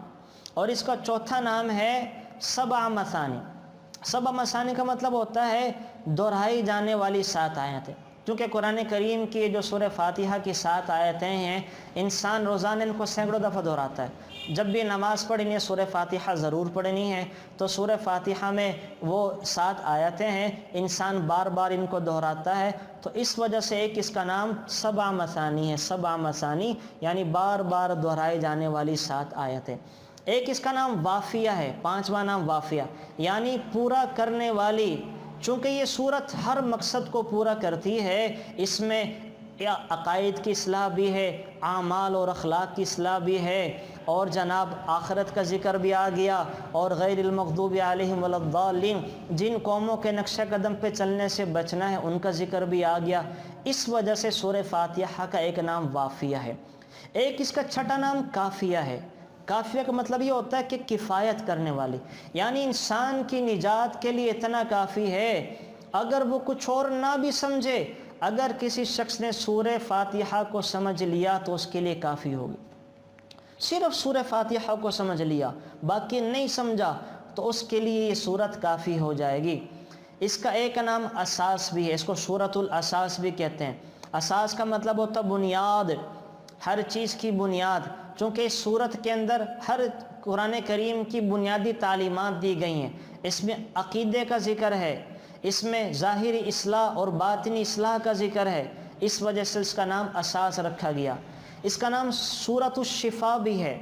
اور اس کا چوتھا نام ہے سبع مثانی. سبع مثانی کا مطلب ہوتا ہے دہرائی جانے والی 7 آیتیں. کیونکہ قرآن کریم کی جو سورہ فاتحہ کی 7 آیتیں ہیں، انسان روزانہ ان کو سینکڑوں دفعہ دہراتا ہے. جب بھی نماز پڑھنی ہے سورہ فاتحہ ضرور پڑھنی ہے، تو سورہ فاتحہ میں وہ 7 آیتیں ہیں، انسان بار بار ان کو دہراتا ہے، تو اس وجہ سے ایک اس کا نام سبع مثانی ہے. سبع مثانی یعنی بار بار دہرائی جانے والی 7 آیتیں. ایک اس کا نام وافیہ ہے، 5واں نام وافیہ یعنی پورا کرنے والی. چونکہ یہ سورت ہر مقصد کو پورا کرتی ہے، اس میں عقائد کی اصلاح بھی ہے، اعمال اور اخلاق کی اصلاح بھی ہے، اور جناب آخرت کا ذکر بھی آ گیا، اور غیر المغضوب علیہم ولا الضالین، جن قوموں کے نقشہ قدم پہ چلنے سے بچنا ہے ان کا ذکر بھی آ گیا۔ اس وجہ سے سورہ فاتحہ کا ایک نام وافیہ ہے، ایک اس کا چھٹا نام کافیہ ہے۔ کافیہ کا مطلب یہ ہوتا ہے کہ کفایت کرنے والی، یعنی انسان کی نجات کے لیے اتنا کافی ہے، اگر وہ کچھ اور نہ بھی سمجھے، اگر کسی شخص نے سورہ فاتحہ کو سمجھ لیا تو اس کے لیے کافی ہوگی۔ صرف سورہ فاتحہ کو سمجھ لیا، باقی نہیں سمجھا تو اس کے لیے یہ سورت کافی ہو جائے گی۔ اس کا ایک نام اساس بھی ہے، اس کو سورۃ الاساس بھی کہتے ہیں۔ اساس کا مطلب ہوتا بنیاد، ہر چیز کی بنیاد، چونکہ اس سورت کے اندر ہر قرآن کریم کی بنیادی تعلیمات دی گئی ہیں۔ اس میں عقیدے کا ذکر ہے، اس میں ظاہری اصلاح اور باطنی اصلاح کا ذکر ہے، اس وجہ سے اس کا نام اساس رکھا گیا۔ اس کا نام سورۃ الشفا بھی ہے۔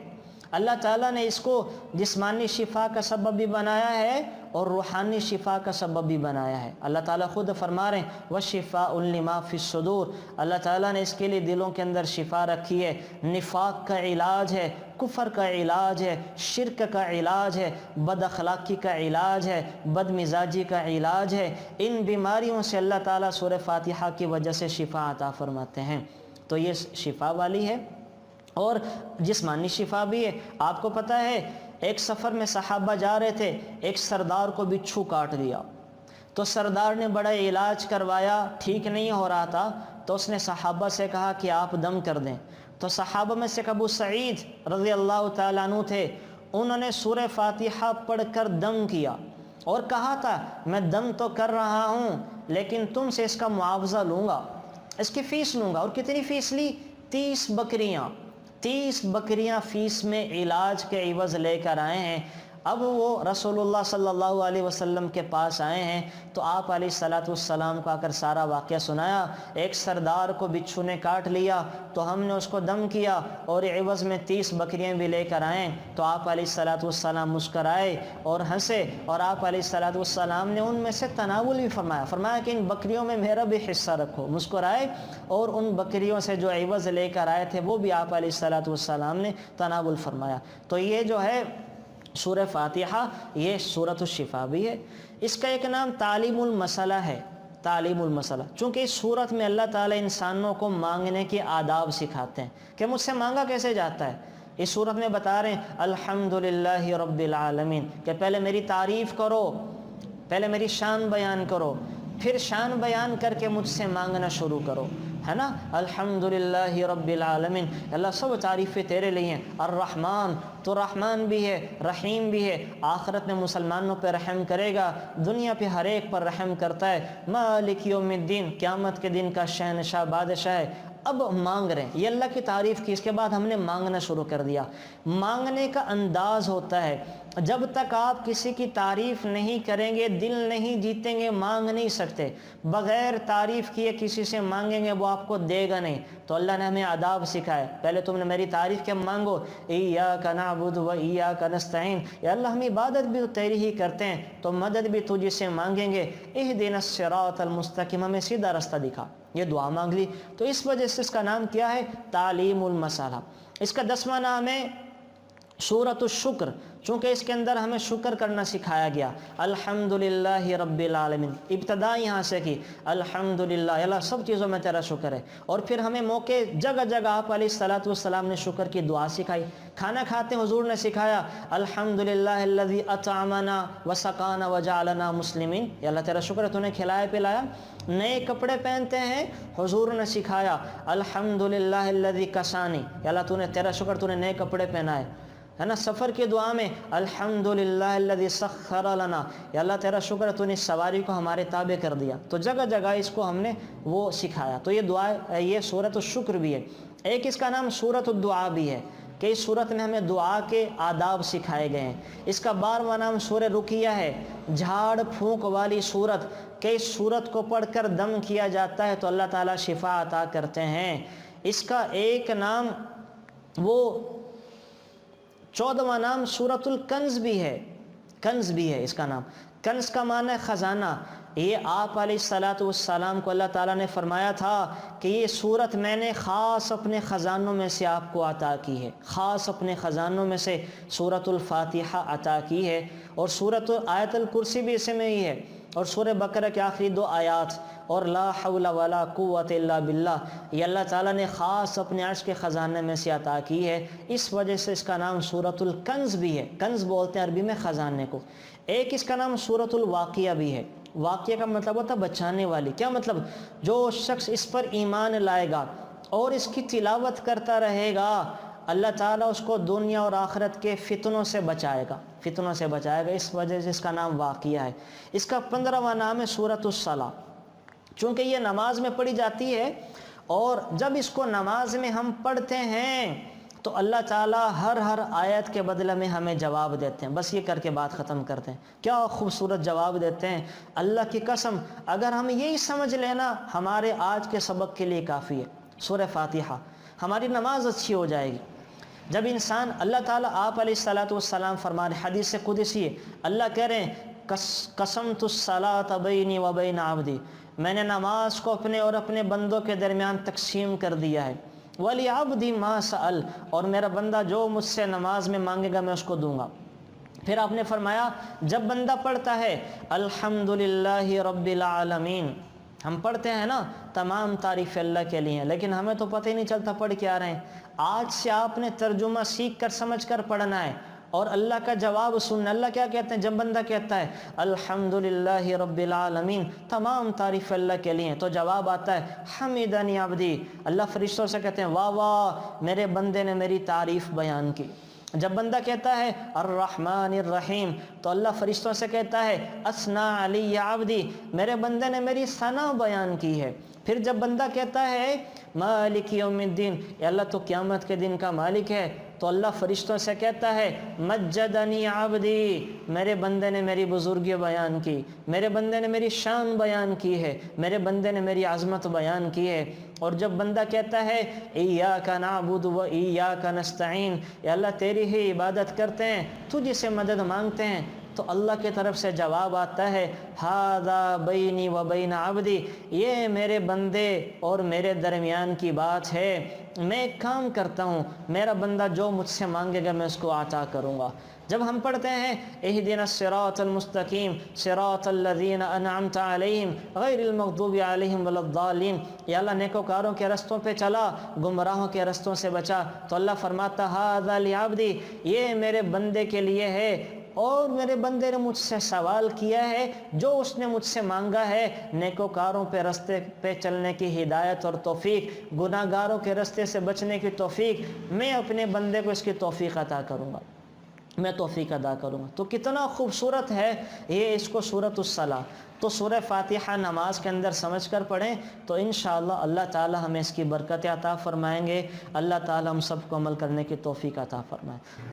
اللہ تعالیٰ نے اس کو جسمانی شفا کا سبب بھی بنایا ہے اور روحانی شفا کا سبب بھی بنایا ہے۔ اللہ تعالیٰ خود فرما رہے ہیں وَشِفَاءٌ لِمَا فِي الصُّدُورِ، اللہ تعالیٰ نے اس کے لیے دلوں کے اندر شفا رکھی ہے۔ نفاق کا علاج ہے، کفر کا علاج ہے، شرک کا علاج ہے، بد اخلاقی کا علاج ہے، بد مزاجی کا علاج ہے۔ ان بیماریوں سے اللہ تعالیٰ سورہ فاتحہ کی وجہ سے شفا عطا فرماتے ہیں۔ تو یہ شفا والی ہے اور جسمانی شفا بھی ہے۔ آپ کو پتہ ہے ایک سفر میں صحابہ جا رہے تھے، ایک سردار کو بچھو کاٹ دیا، تو سردار نے بڑا علاج کروایا، ٹھیک نہیں ہو رہا تھا، تو اس نے صحابہ سے کہا کہ آپ دم کر دیں۔ تو صحابہ میں سے ابو سعید رضی اللہ تعالیٰ عنہ تھے، انہوں نے سورہ فاتحہ پڑھ کر دم کیا اور کہا تھا میں دم تو کر رہا ہوں لیکن تم سے اس کا معاوضہ لوں گا، اس کی فیس لوں گا۔ اور کتنی فیس لی؟ 30 بکریاں، 30 بکریاں فیس میں علاج کے عوض لے کر آئے ہیں۔ اب وہ رسول اللہ صلی اللہ علیہ وسلم کے پاس آئے ہیں تو آپ علیہ الصلاۃ والسلام کو آ کر سارا واقعہ سنایا۔ ایک سردار کو بچھو نے کاٹ لیا تو ہم نے اس کو دم کیا اور عوض میں 30 بکریاں بھی لے کر آئے، تو آپ علیہ الصلاۃ والسلام مسکرائے اور ہنسے، اور آپ علیہ الصلاۃ والسلام نے ان میں سے تناول بھی فرمایا کہ ان بکریوں میں میرا بھی حصہ رکھو، مسکرائے، اور ان بکریوں سے جو عوض لے کر آئے تھے وہ بھی آپ علیہ الصلاۃ والسلام نے تناول فرمایا۔ تو یہ جو ہے سورہ فاتحہ، یہ سورۃ الشفا بھی ہے۔ اس کا ایک نام تعلیم المسئلہ ہے، تعلیم المسئلہ، چونکہ اس سورت میں اللہ تعالیٰ انسانوں کو مانگنے کے آداب سکھاتے ہیں کہ مجھ سے مانگا کیسے جاتا ہے۔ اس سورت میں بتا رہے ہیں الحمدللہ رب العالمین، کہ پہلے میری تعریف کرو، پہلے میری شان بیان کرو، پھر شان بیان کر کے مجھ سے مانگنا شروع کرو، ہے نا۔ الحمدللہ رب العالمین، اللہ سب تعریفیں تیرے لیے ہیں۔ الرحمن، تو رحمان بھی ہے، رحیم بھی ہے، آخرت میں مسلمانوں پہ رحم کرے گا، دنیا پہ ہر ایک پر رحم کرتا ہے۔ مالک یوم الدین، قیامت کے دن کا شہنشاہ بادشاہ ہے۔ اب مانگ رہے ہیں، یہ اللہ کی تعریف کی، اس کے بعد ہم نے مانگنا شروع کر دیا۔ مانگنے کا انداز ہوتا ہے، جب تک آپ کسی کی تعریف نہیں کریں گے، دل نہیں جیتیں گے، مانگ نہیں سکتے۔ بغیر تعریف کیے کسی سے مانگیں گے وہ آپ کو دے گا نہیں۔ تو اللہ نے ہمیں آداب سکھائے، پہلے تم نے میری تعریف کے مانگو، ایاک نعبد و ایاک نستعین، یا اللہ ہم عبادت بھی تو تیری ہی کرتے ہیں تو مدد بھی تجھ سے مانگیں گے۔ اہدنا الصراط المستقیم، ہمیں سیدھا راستہ دکھا، یہ دعا مانگ لی۔ تو اس وجہ سے اس کا نام کیا ہے؟ تعلیم المسئلہ۔ اس کا 10واں نام ہے سورۃ الشکر، چونکہ اس کے اندر ہمیں شکر کرنا سکھایا گیا۔ الحمدللہ رب العالمین، ابتدا یہاں سے کی الحمدللہ، اللہ سب چیزوں میں تیرا شکر ہے۔ اور پھر ہمیں موقع جگہ جگہ آپ علیہ الصلاۃ والسلام نے شکر کی دعا سکھائی۔ کھانا کھاتے حضور نے سکھایا الحمدللہ الذی اطعمنا وسقانا وجعلنا مسلمین، یا اللہ تیرا شکر ہے تو نے کھلایا پلایا۔ نئے کپڑے پہنتے ہیں حضور نے سکھایا الحمدللہ الذی کسانی، یا اللہ تو نے تیرا شکر تو نے نئے کپڑے پہنائے، ہے نا۔ سفر کی دعا میں الحمدللہ الذی سخر لنا، یا اللہ تیرا شکر ہے تو نے سواری کو ہمارے تابع کر دیا۔ تو جگہ جگہ اس کو ہم نے وہ سکھایا۔ تو یہ دعا، یہ سورۃ الشکر بھی ہے۔ ایک اس کا نام سورۃ الدعا بھی ہے کہ اس سورت میں ہمیں دعا کے آداب سکھائے گئے ہیں۔ اس کا 12واں نام سورہ رقیہ ہے، جھاڑ پھونک والی سورت، کہ اس سورت کو پڑھ کر دم کیا جاتا ہے تو اللہ تعالیٰ شفا عطا کرتے ہیں۔ اس کا ایک نام وہ 14واں نام سورۃ الکنز بھی ہے، کنز بھی ہے اس کا نام۔ کنز کا معنی ہے خزانہ۔ یہ آپ علیہ کو اللہ تعالیٰ نے فرمایا تھا کہ یہ صورت میں نے خاص اپنے خزانوں میں سے آپ کو عطا کی ہے، خاص اپنے خزانوں میں سے سورۃ الفاتحہ عطا کی ہے، اور سورۃ آیت الکرسی بھی اسے میں ہی ہے، اور سورہ بقرہ کے آخری 2 آیات اور لا حول ولا قوت الا باللہ یہ اللہ تعالیٰ نے خاص اپنے عرش کے خزانے میں سے عطا کی ہے۔ اس وجہ سے اس کا نام سورۃ الکنز بھی ہے، کنز بولتے ہیں عربی میں خزانے کو۔ ایک اس کا نام سورۃ الواقعہ بھی ہے، واقعہ کا مطلب ہوتا ہے بچانے والی۔ کیا مطلب؟ جو شخص اس پر ایمان لائے گا اور اس کی تلاوت کرتا رہے گا، اللہ تعالیٰ اس کو دنیا اور آخرت کے فتنوں سے بچائے گا، فتنوں سے بچائے گا۔ اس وجہ سے اس کا نام واقعہ ہے۔ اس کا 15واں نام ہے سورۃ الصلاۃ، چونکہ یہ نماز میں پڑھی جاتی ہے، اور جب اس کو نماز میں ہم پڑھتے ہیں تو اللہ تعالیٰ ہر آیت کے بدلے میں ہمیں جواب دیتے ہیں۔ بس یہ کر کے بات ختم کرتے ہیں۔ کیا خوبصورت جواب دیتے ہیں، اللہ کی قسم اگر ہم یہی سمجھ لینا ہمارے آج کے سبق کے لیے کافی ہے۔ سورہ فاتحہ، ہماری نماز اچھی ہو جائے گی۔ جب انسان اللہ تعالیٰ آپ علیہ السلام فرما رہے، حدیث سے قدسی ہے، اللہ کہہ رہے ہیں قسمت الصلاۃ بینی و بین عبدی، میں نے نماز کو اپنے اور اپنے بندوں کے درمیان تقسیم کر دیا ہے، وَلِعَبْدِ مَا سَأَلَ، اور میرا بندہ جو مجھ سے نماز میں مانگے گا میں اس کو دوں گا۔ پھر آپ نے فرمایا جب بندہ پڑھتا ہے الحمدللہ رب العالمین، ہم پڑھتے ہیں نا تمام تعریف اللہ کے لیے، لیکن ہمیں تو پتہ ہی نہیں چلتا پڑھ کے آ رہے ہیں۔ آج سے آپ نے ترجمہ سیکھ کر سمجھ کر پڑھنا ہے اور اللہ کا جواب سننا۔ اللہ کیا کہتے ہیں جب بندہ کہتا ہے الحمدللہ رب العالمین، تمام تعریف اللہ کے لیے، تو جواب آتا ہے حمیدنی عبدی، اللہ فرشتوں سے کہتے ہیں واہ واہ میرے بندے نے میری تعریف بیان کی۔ جب بندہ کہتا ہے الرحمن الرحیم تو اللہ فرشتوں سے کہتا ہے اثنا علی عبدی، میرے بندے نے میری ثنا بیان کی ہے۔ پھر جب بندہ کہتا ہے مالک یوم الدین، یا اللہ تو قیامت کے دن کا مالک ہے، تو اللہ فرشتوں سے کہتا ہے مجدنی عبدی، میرے بندے نے میری بزرگی بیان کی، میرے بندے نے میری شان بیان کی ہے، میرے بندے نے میری عظمت بیان کی ہے۔ اور جب بندہ کہتا ہے ایاک نعبد و ایاک نستعین، یا اللہ تیری ہی عبادت کرتے ہیں، تجھ سے مدد مانگتے ہیں، تو اللہ کی طرف سے جواب آتا ہے ھذا بینی و بین عبدی، یہ میرے بندے اور میرے درمیان کی بات ہے، میں ایک کام کرتا ہوں، میرا بندہ جو مجھ سے مانگے گا میں اس کو عطا کروں گا۔ جب ہم پڑھتے ہیں اہدنا الصراط المستقیم صراط الذین انعمت علیہم غیر المغضوب علیہم ولا الضالین، یا اللہ نیکوکاروں کے رستوں پہ چلا، گمراہوں کے رستوں سے بچا، تو اللہ فرماتا ھذا لعبدی، یہ میرے بندے کے لیے ہے، اور میرے بندے نے مجھ سے سوال کیا ہے، جو اس نے مجھ سے مانگا ہے، نیکوکاروں پہ رستے پہ چلنے کی ہدایت اور توفیق، گناہ گاروں کے رستے سے بچنے کی توفیق، میں اپنے بندے کو اس کی توفیق عطا کروں گا، میں توفیق ادا کروں گا۔ تو کتنا خوبصورت ہے یہ، اس کو سورۃ الصلاۃ۔ تو سورہ فاتحہ نماز کے اندر سمجھ کر پڑھیں تو انشاءاللہ اللہ تعالی ہمیں اس کی برکت عطا فرمائیں گے۔ اللہ تعالی ہم سب کو عمل کرنے کی توفیق عطا فرمائے۔